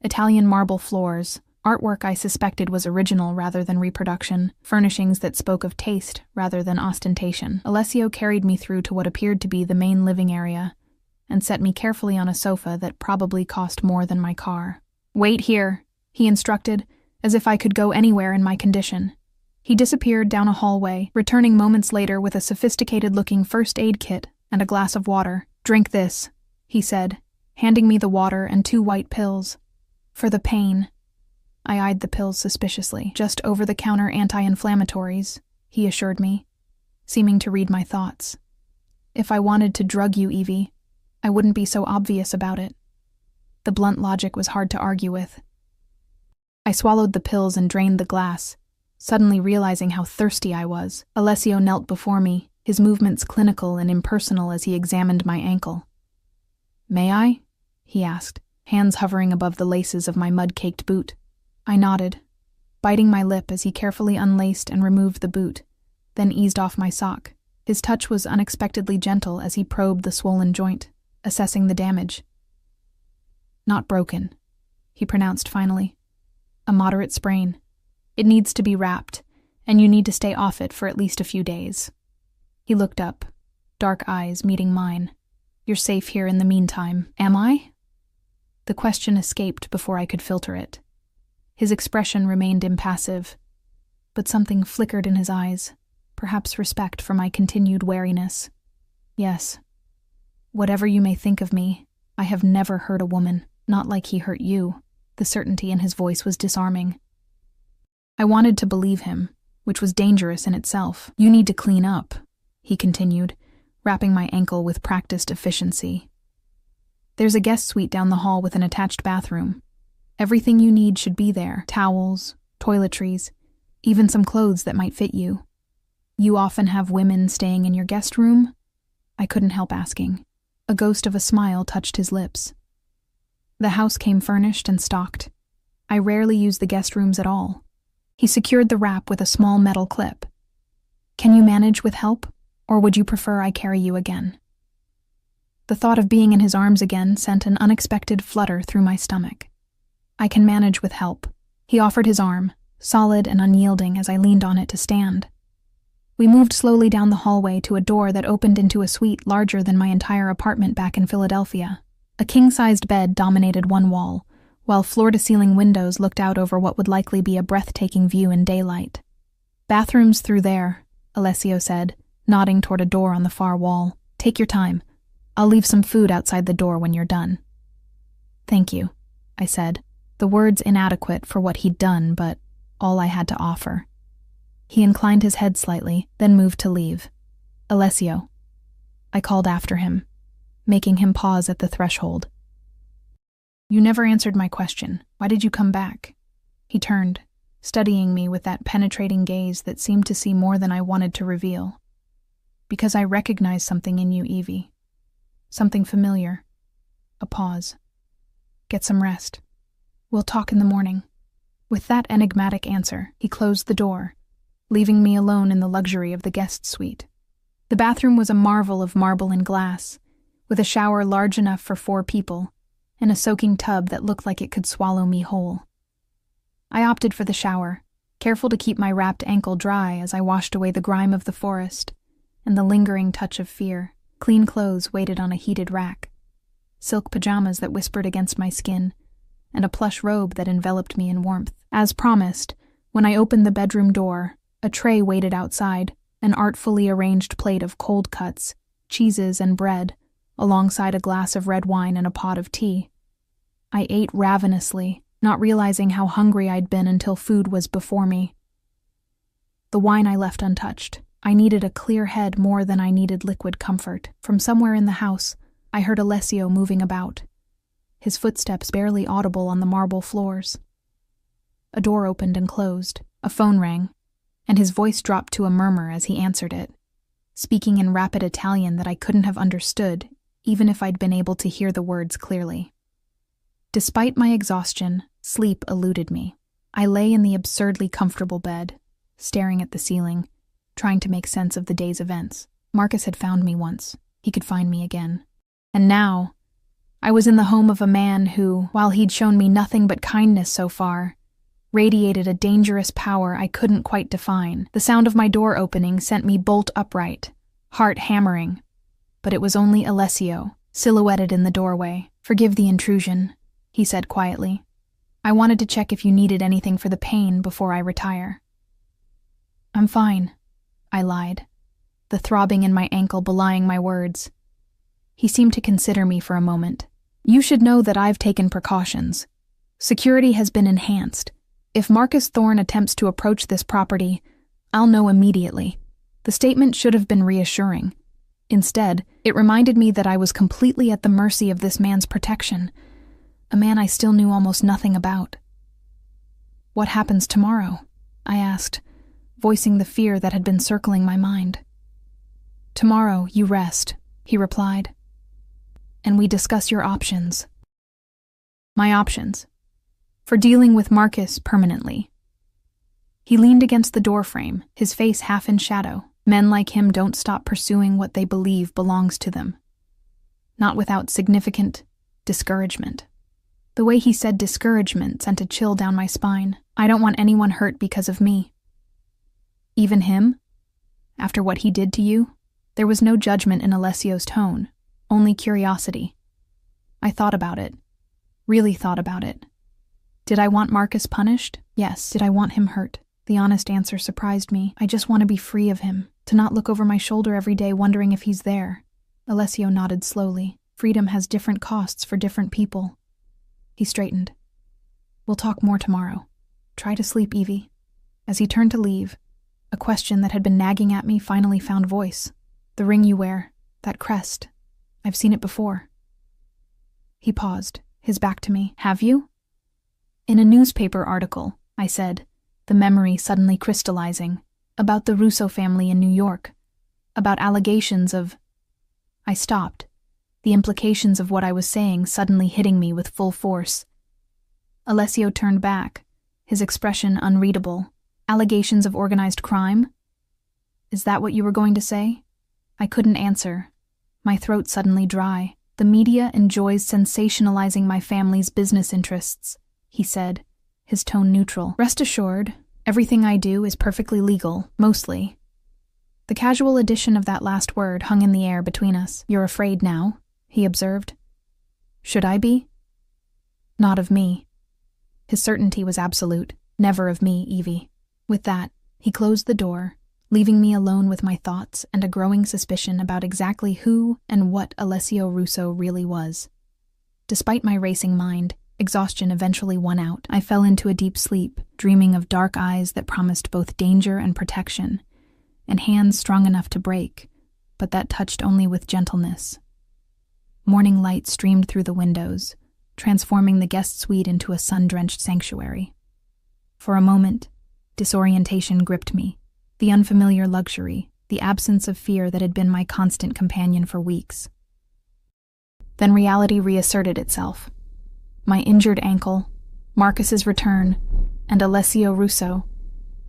Italian marble floors, artwork I suspected was original rather than reproduction, furnishings that spoke of taste rather than ostentation. Alessio carried me through to what appeared to be the main living area, and set me carefully on a sofa that probably cost more than my car. "Wait here," he instructed, as if I could go anywhere in my condition. He disappeared down a hallway, returning moments later with a sophisticated-looking first aid kit and a glass of water. "Drink this," he said, handing me the water and 2 white pills. "For the pain." I eyed the pills suspiciously. "Just over-the-counter anti-inflammatories," he assured me, seeming to read my thoughts. "If I wanted to drug you, Evie, I wouldn't be so obvious about it." The blunt logic was hard to argue with. I swallowed the pills and drained the glass, suddenly realizing how thirsty I was. Alessio knelt before me, his movements clinical and impersonal as he examined my ankle. "May I?" he asked, hands hovering above the laces of my mud-caked boot. I nodded, biting my lip as he carefully unlaced and removed the boot, then eased off my sock. His touch was unexpectedly gentle as he probed the swollen joint, assessing the damage. "Not broken," he pronounced finally. "A moderate sprain. It needs to be wrapped, and you need to stay off it for at least a few days." He looked up, dark eyes meeting mine. "You're safe here in the meantime, am I?" The question escaped before I could filter it. His expression remained impassive, but something flickered in his eyes, perhaps respect for my continued wariness. "Yes. Whatever you may think of me, I have never hurt a woman, not like he hurt you." The certainty in his voice was disarming. I wanted to believe him, which was dangerous in itself. "You need to clean up," he continued, wrapping my ankle with practiced efficiency. "There's a guest suite down the hall with an attached bathroom. Everything you need should be there: towels, toiletries, even some clothes that might fit you. You often have women staying in your guest room?" I couldn't help asking. A ghost of a smile touched his lips. The house came furnished and stocked. I rarely used the guest rooms at all. He secured the wrap with a small metal clip. "Can you manage with help, or would you prefer I carry you again?" The thought of being in his arms again sent an unexpected flutter through my stomach. "I can manage with help." He offered his arm, solid and unyielding as I leaned on it to stand. We moved slowly down the hallway to a door that opened into a suite larger than my entire apartment back in Philadelphia. A king-sized bed dominated one wall, while floor-to-ceiling windows looked out over what would likely be a breathtaking view in daylight. "Bathrooms through there," Alessio said, nodding toward a door on the far wall. "Take your time. I'll leave some food outside the door when you're done." "Thank you," I said, the words inadequate for what he'd done, but all I had to offer. He inclined his head slightly, then moved to leave. "Alessio," I called after him, making him pause at the threshold. "You never answered my question. Why did you come back?" He turned, studying me with that penetrating gaze that seemed to see more than I wanted to reveal. "Because I recognize something in you, Evie. Something familiar." A pause. "Get some rest. We'll talk in the morning." With that enigmatic answer, he closed the door, leaving me alone in the luxury of the guest suite. The bathroom was a marvel of marble and glass, with a shower large enough for 4 people, and a soaking tub that looked like it could swallow me whole. I opted for the shower, careful to keep my wrapped ankle dry as I washed away the grime of the forest and the lingering touch of fear. Clean clothes waited on a heated rack, silk pajamas that whispered against my skin, and a plush robe that enveloped me in warmth. As promised, when I opened the bedroom door, a tray waited outside, an artfully arranged plate of cold cuts, cheeses, and bread, alongside a glass of red wine and a pot of tea. I ate ravenously, not realizing how hungry I'd been until food was before me. The wine I left untouched. I needed a clear head more than I needed liquid comfort. From somewhere in the house, I heard Alessio moving about, his footsteps barely audible on the marble floors. A door opened and closed, a phone rang, and his voice dropped to a murmur as he answered it, speaking in rapid Italian that I couldn't have understood, even if I'd been able to hear the words clearly. Despite my exhaustion, sleep eluded me. I lay in the absurdly comfortable bed, staring at the ceiling, trying to make sense of the day's events. Marcus had found me once. He could find me again. And now, I was in the home of a man who, while he'd shown me nothing but kindness so far, radiated a dangerous power I couldn't quite define. The sound of my door opening sent me bolt upright, heart hammering. But it was only Alessio, silhouetted in the doorway. "Forgive the intrusion," he said quietly. "I wanted to check if you needed anything for the pain before I retire." "I'm fine," I lied, the throbbing in my ankle belying my words. He seemed to consider me for a moment. "You should know that I've taken precautions. Security has been enhanced. If Marcus Thorne attempts to approach this property, I'll know immediately." The statement should have been reassuring. Instead, it reminded me that I was completely at the mercy of this man's protection, a man I still knew almost nothing about. "What happens tomorrow?" I asked, voicing the fear that had been circling my mind. "Tomorrow, you rest," he replied, "and we discuss your options." My options for dealing with Marcus permanently. He leaned against the doorframe, his face half in shadow. Men like him don't stop pursuing what they believe belongs to them. Not without significant discouragement. The way he said discouragement sent a chill down my spine. I don't want anyone hurt because of me. Even him? After what he did to you? There was no judgment in Alessio's tone, only curiosity. I thought about it. Really thought about it. Did I want Marcus punished? Yes. Did I want him hurt? The honest answer surprised me. I just want to be free of him, to not look over my shoulder every day wondering if he's there. Alessio nodded slowly. Freedom has different costs for different people. He straightened. "We'll talk more tomorrow. Try to sleep, Evie." As he turned to leave, a question that had been nagging at me finally found voice. "The ring you wear, that crest, I've seen it before." He paused, his back to me. "Have you?" "In a newspaper article," I said, the memory suddenly crystallizing, "about the Russo family in New York, about allegations of—" I stopped, the implications of what I was saying suddenly hitting me with full force. Alessio turned back, his expression unreadable. "Allegations of organized crime? Is that what you were going to say?" I couldn't answer, my throat suddenly dry. "The media enjoys sensationalizing my family's business interests," he said, his tone neutral. "Rest assured, everything I do is perfectly legal, mostly." The casual addition of that last word hung in the air between us. "You're afraid now?" he observed. "Should I be?" "Not of me." His certainty was absolute. "Never of me, Evie." With that, he closed the door, leaving me alone with my thoughts and a growing suspicion about exactly who and what Alessio Russo really was. Despite my racing mind, exhaustion eventually won out. I fell into a deep sleep, dreaming of dark eyes that promised both danger and protection, and hands strong enough to break, but that touched only with gentleness. Morning light streamed through the windows, transforming the guest suite into a sun-drenched sanctuary. For a moment, disorientation gripped me, the unfamiliar luxury, the absence of fear that had been my constant companion for weeks. Then reality reasserted itself. My injured ankle, Marcus's return, and Alessio Russo,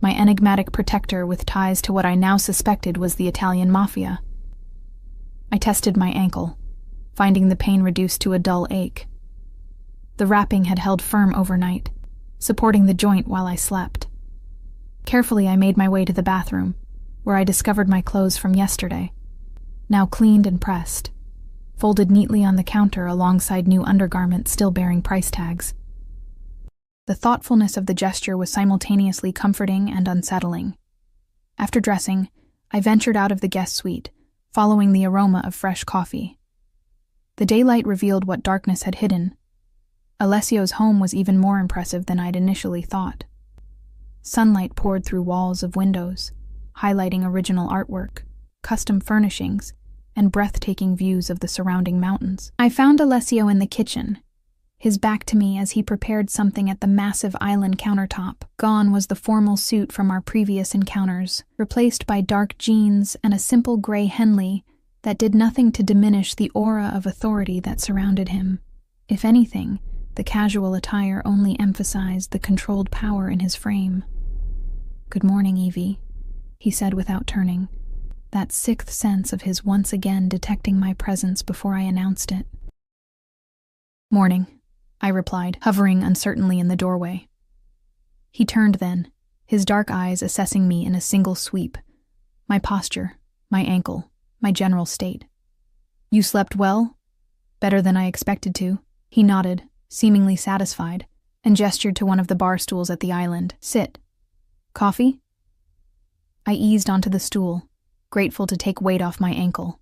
my enigmatic protector with ties to what I now suspected was the Italian Mafia. I tested my ankle, finding the pain reduced to a dull ache. The wrapping had held firm overnight, supporting the joint while I slept. Carefully, I made my way to the bathroom, where I discovered my clothes from yesterday, now cleaned and pressed, folded neatly on the counter alongside new undergarments still bearing price tags. The thoughtfulness of the gesture was simultaneously comforting and unsettling. After dressing, I ventured out of the guest suite, following the aroma of fresh coffee. The daylight revealed what darkness had hidden. Alessio's home was even more impressive than I'd initially thought. Sunlight poured through walls of windows, highlighting original artwork, custom furnishings, and breathtaking views of the surrounding mountains. I found Alessio in the kitchen, his back to me as he prepared something at the massive island countertop. Gone was the formal suit from our previous encounters, replaced by dark jeans and a simple gray Henley that did nothing to diminish the aura of authority that surrounded him. If anything, the casual attire only emphasized the controlled power in his frame. "Good morning, Evie," he said without turning, that sixth sense of his once again detecting my presence before I announced it. "Morning," I replied, hovering uncertainly in the doorway. He turned then, his dark eyes assessing me in a single sweep. My posture, my ankle, my general state. "You slept well? Better than I expected to." He nodded, seemingly satisfied, and gestured to one of the bar stools at the island. "Sit. Coffee?" I eased onto the stool, grateful to take weight off my ankle.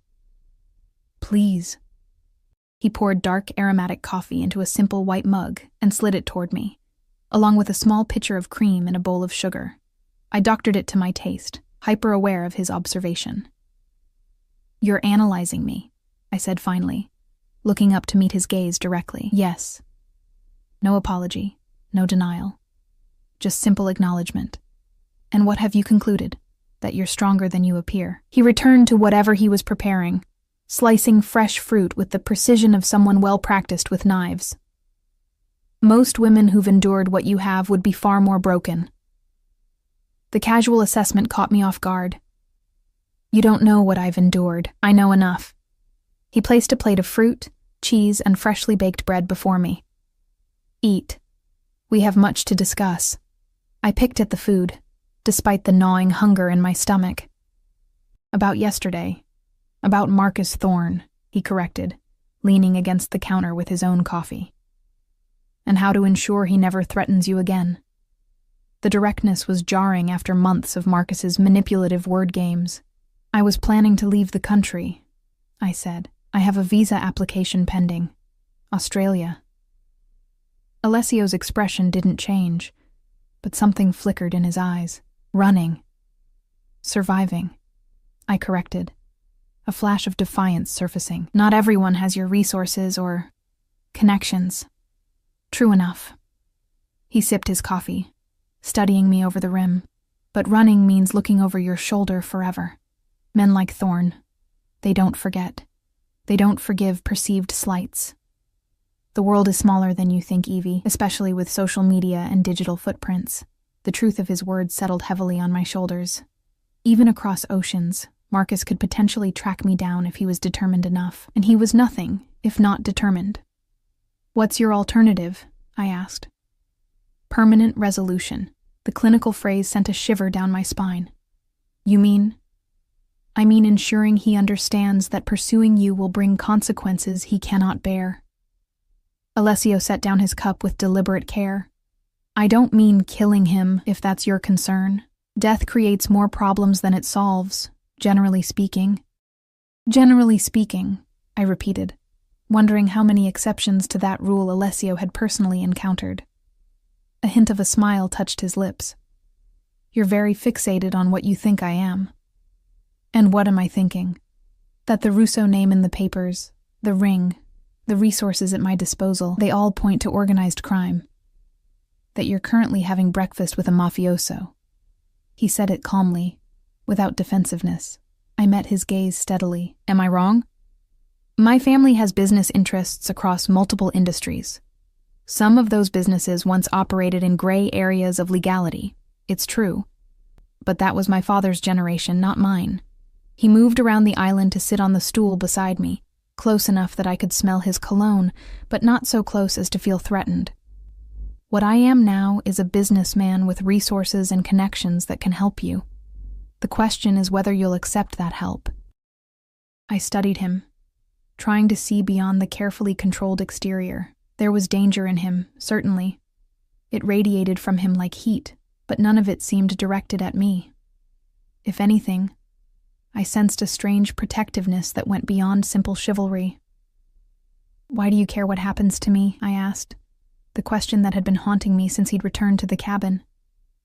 "Please." He poured dark, aromatic coffee into a simple white mug and slid it toward me, along with a small pitcher of cream and a bowl of sugar. I doctored it to my taste, hyper-aware of his observation. "You're analyzing me," I said finally, looking up to meet his gaze directly. "Yes." No apology, no denial. Just simple acknowledgement. "And what have you concluded? That you're stronger than you appear?" He returned to whatever he was preparing, slicing fresh fruit with the precision of someone well-practiced with knives. "Most women who've endured what you have would be far more broken." The casual assessment caught me off guard. "You don't know what I've endured. I know enough." He placed a plate of fruit, cheese, and freshly baked bread before me. "Eat. We have much to discuss." I picked at the food, despite the gnawing hunger in my stomach. "About yesterday. About Marcus Thorne," he corrected, leaning against the counter with his own coffee. "And how to ensure he never threatens you again." The directness was jarring after months of Marcus's manipulative word games. "I was planning to leave the country," I said. "I have a visa application pending. Australia." Alessio's expression didn't change, but something flickered in his eyes. "Running. Surviving," I corrected, a flash of defiance surfacing. "Not everyone has your resources or connections." "True enough." He sipped his coffee, studying me over the rim. "But running means looking over your shoulder forever. Men like Thorne, they don't forget. They don't forgive perceived slights. The world is smaller than you think, Evie, especially with social media and digital footprints." The truth of his words settled heavily on my shoulders. Even across oceans, Marcus could potentially track me down if he was determined enough, and he was nothing if not determined. "What's your alternative?" I asked. "Permanent resolution." The clinical phrase sent a shiver down my spine. "You mean?" I mean ensuring he understands that pursuing you will bring consequences he cannot bear. Alessio set down his cup with deliberate care. I don't mean killing him, if that's your concern. Death creates more problems than it solves, generally speaking. Generally speaking, I repeated, wondering how many exceptions to that rule Alessio had personally encountered. A hint of a smile touched his lips. You're very fixated on what you think I am. And what am I thinking? That the Russo name in the papers, the ring, the resources at my disposal, they all point to organized crime. That you're currently having breakfast with a mafioso. He said it calmly, without defensiveness. I met his gaze steadily. Am I wrong? My family has business interests across multiple industries. Some of those businesses once operated in gray areas of legality. It's true. But that was my father's generation, not mine. He moved around the island to sit on the stool beside me, close enough that I could smell his cologne, but not so close as to feel threatened. What I am now is a businessman with resources and connections that can help you. The question is whether you'll accept that help. I studied him, trying to see beyond the carefully controlled exterior. There was danger in him, certainly. It radiated from him like heat, but none of it seemed directed at me. If anything, I sensed a strange protectiveness that went beyond simple chivalry. Why do you care what happens to me? I asked, the question that had been haunting me since he'd returned to the cabin.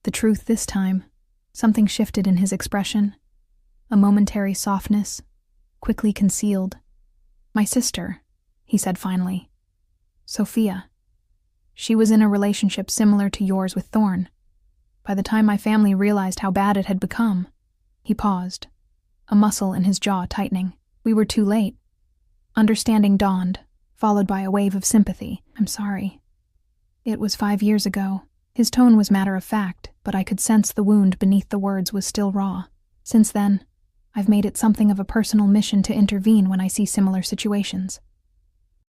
The truth this time. Something shifted in his expression. A momentary softness, quickly concealed. My sister, he said finally. Sophia. She was in a relationship similar to yours with Thorn. By the time my family realized how bad it had become, he paused, a muscle in his jaw tightening. We were too late. Understanding dawned, followed by a wave of sympathy. I'm sorry. It was 5 years ago. His tone was matter of fact, but I could sense the wound beneath the words was still raw. Since then, I've made it something of a personal mission to intervene when I see similar situations.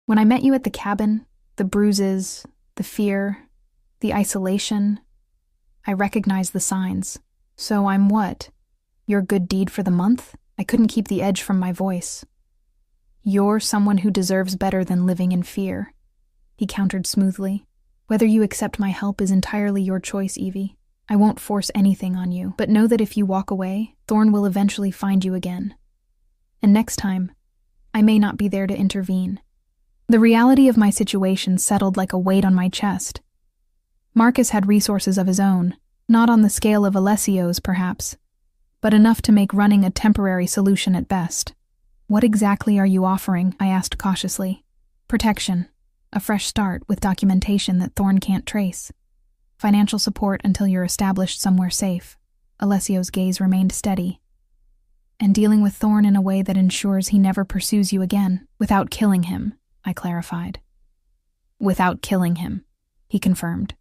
When I met you at the cabin, the bruises, the fear, the isolation, I recognized the signs. So I'm what? Your good deed for the month? I couldn't keep the edge from my voice. You're someone who deserves better than living in fear, he countered smoothly. Whether you accept my help is entirely your choice, Evie. I won't force anything on you, but know that if you walk away, Thorn will eventually find you again. And next time, I may not be there to intervene. The reality of my situation settled like a weight on my chest. Marcus had resources of his own, not on the scale of Alessio's perhaps, but enough to make running a temporary solution at best. What exactly are you offering? I asked cautiously. Protection. A fresh start with documentation that Thorn can't trace. Financial support until you're established somewhere safe. Alessio's gaze remained steady. And dealing with Thorn in a way that ensures he never pursues you again, without killing him, I clarified. Without killing him, he confirmed.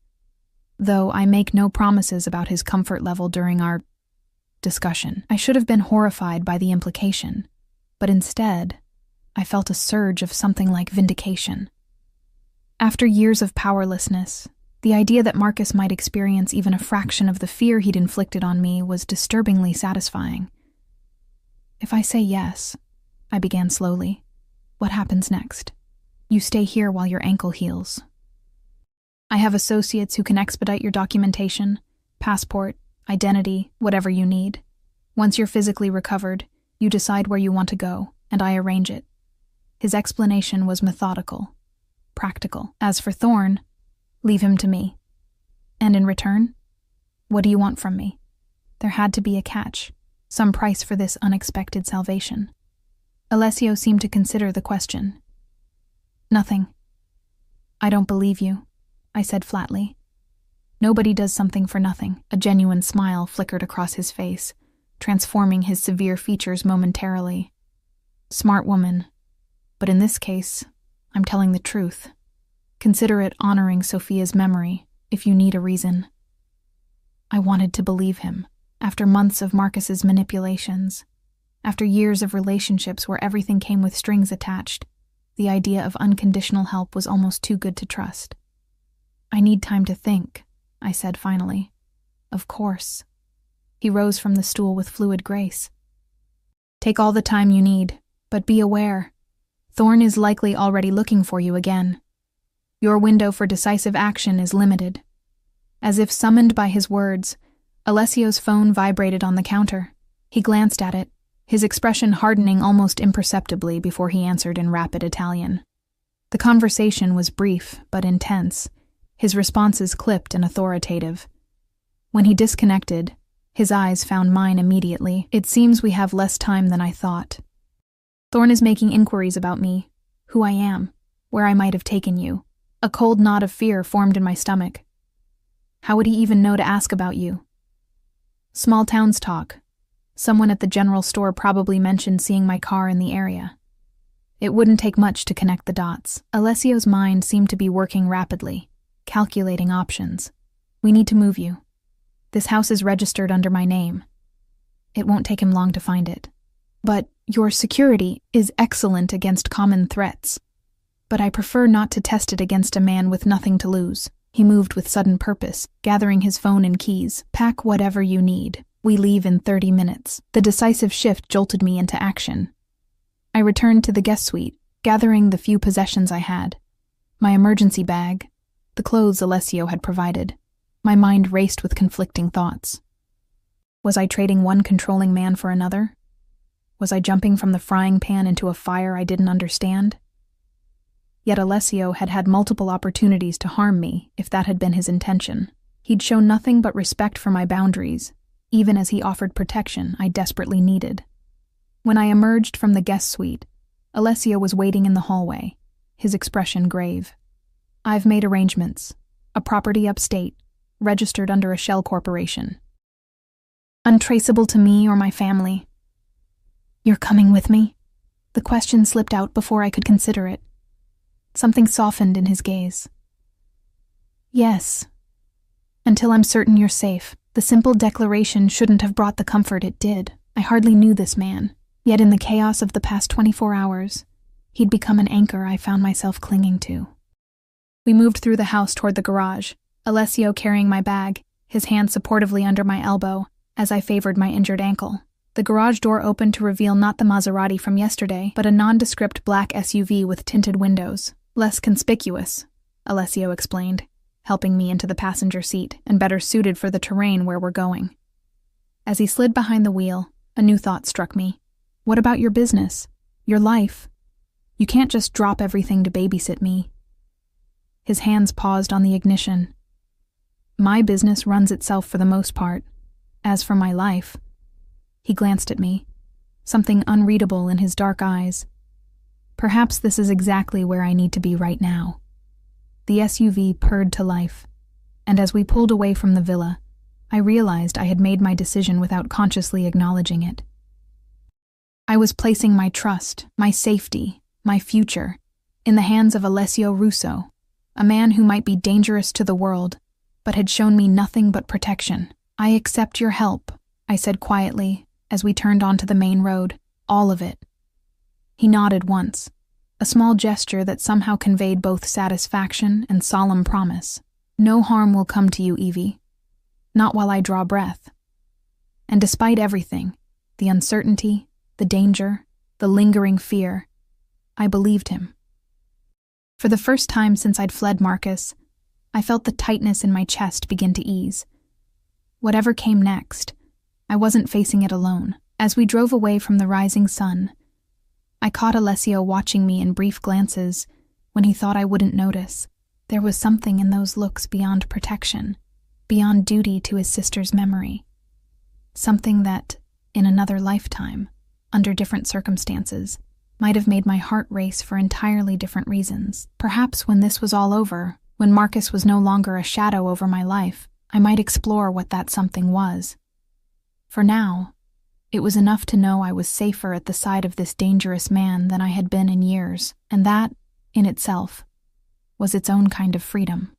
Though I make no promises about his comfort level during our discussion. I should have been horrified by the implication, but instead, I felt a surge of something like vindication. After years of powerlessness, the idea that Marcus might experience even a fraction of the fear he'd inflicted on me was disturbingly satisfying. If I say yes, I began slowly, what happens next? You stay here while your ankle heals. I have associates who can expedite your documentation, passport, identity, whatever you need. Once you're physically recovered, you decide where you want to go, and I arrange it. His explanation was methodical. Practical. As for Thorn, leave him to me. And in return, what do you want from me? There had to be a catch, some price for this unexpected salvation. Alessio seemed to consider the question. Nothing. I don't believe you, I said flatly. Nobody does something for nothing. A genuine smile flickered across his face, transforming his severe features momentarily. Smart woman. But in this case, I'm telling the truth. Consider it honoring Sophia's memory, if you need a reason. I wanted to believe him, after months of Marcus's manipulations, after years of relationships where everything came with strings attached. The idea of unconditional help was almost too good to trust. I need time to think, I said finally. Of course. He rose from the stool with fluid grace. Take all the time you need, but be aware. Thorn is likely already looking for you again. Your window for decisive action is limited. As if summoned by his words, Alessio's phone vibrated on the counter. He glanced at it, his expression hardening almost imperceptibly before he answered in rapid Italian. The conversation was brief but intense, his responses clipped and authoritative. When he disconnected, his eyes found mine immediately. It seems we have less time than I thought. Thorn is making inquiries about me, who I am, where I might have taken you. A cold knot of fear formed in my stomach. How would he even know to ask about you? Small towns talk. Someone at the general store probably mentioned seeing my car in the area. It wouldn't take much to connect the dots. Alessio's mind seemed to be working rapidly, calculating options. We need to move you. This house is registered under my name. It won't take him long to find it. But your security is excellent against common threats. But I prefer not to test it against a man with nothing to lose. He moved with sudden purpose, gathering his phone and keys. Pack whatever you need. We leave in 30 minutes. The decisive shift jolted me into action. I returned to the guest suite, gathering the few possessions I had. My emergency bag, the clothes Alessio had provided. My mind raced with conflicting thoughts. Was I trading one controlling man for another? Was I jumping from the frying pan into a fire I didn't understand? Yet Alessio had had multiple opportunities to harm me, if that had been his intention. He'd shown nothing but respect for my boundaries, even as he offered protection I desperately needed. When I emerged from the guest suite, Alessio was waiting in the hallway, his expression grave. I've made arrangements. A property upstate, registered under a shell corporation. Untraceable to me or my family. You're coming with me? The question slipped out before I could consider it. Something softened in his gaze. Yes. Until I'm certain you're safe. The simple declaration shouldn't have brought the comfort it did. I hardly knew this man. Yet in the chaos of the past 24 hours, he'd become an anchor I found myself clinging to. We moved through the house toward the garage, Alessio carrying my bag, his hand supportively under my elbow, as I favored my injured ankle. The garage door opened to reveal not the Maserati from yesterday, but a nondescript black SUV with tinted windows. Less conspicuous, Alessio explained, helping me into the passenger seat and better suited for the terrain where we're going. As he slid behind the wheel, a new thought struck me. What about your business? Your life? You can't just drop everything to babysit me. His hands paused on the ignition. My business runs itself for the most part. As for my life... He glanced at me, something unreadable in his dark eyes. Perhaps this is exactly where I need to be right now. The SUV purred to life, and as we pulled away from the villa, I realized I had made my decision without consciously acknowledging it. I was placing my trust, my safety, my future, in the hands of Alessio Russo, a man who might be dangerous to the world, but had shown me nothing but protection. I accept your help, I said quietly, as we turned onto the main road, all of it. He nodded once, a small gesture that somehow conveyed both satisfaction and solemn promise. No harm will come to you, Evie. Not while I draw breath. And despite everything, the uncertainty, the danger, the lingering fear, I believed him. For the first time since I'd fled Marcus, I felt the tightness in my chest begin to ease. Whatever came next, I wasn't facing it alone. As we drove away from the rising sun, I caught Alessio watching me in brief glances when he thought I wouldn't notice. There was something in those looks beyond protection, beyond duty to his sister's memory. Something that, in another lifetime, under different circumstances, might have made my heart race for entirely different reasons. Perhaps when this was all over, when Marcus was no longer a shadow over my life, I might explore what that something was. For now, it was enough to know I was safer at the side of this dangerous man than I had been in years, and that, in itself, was its own kind of freedom.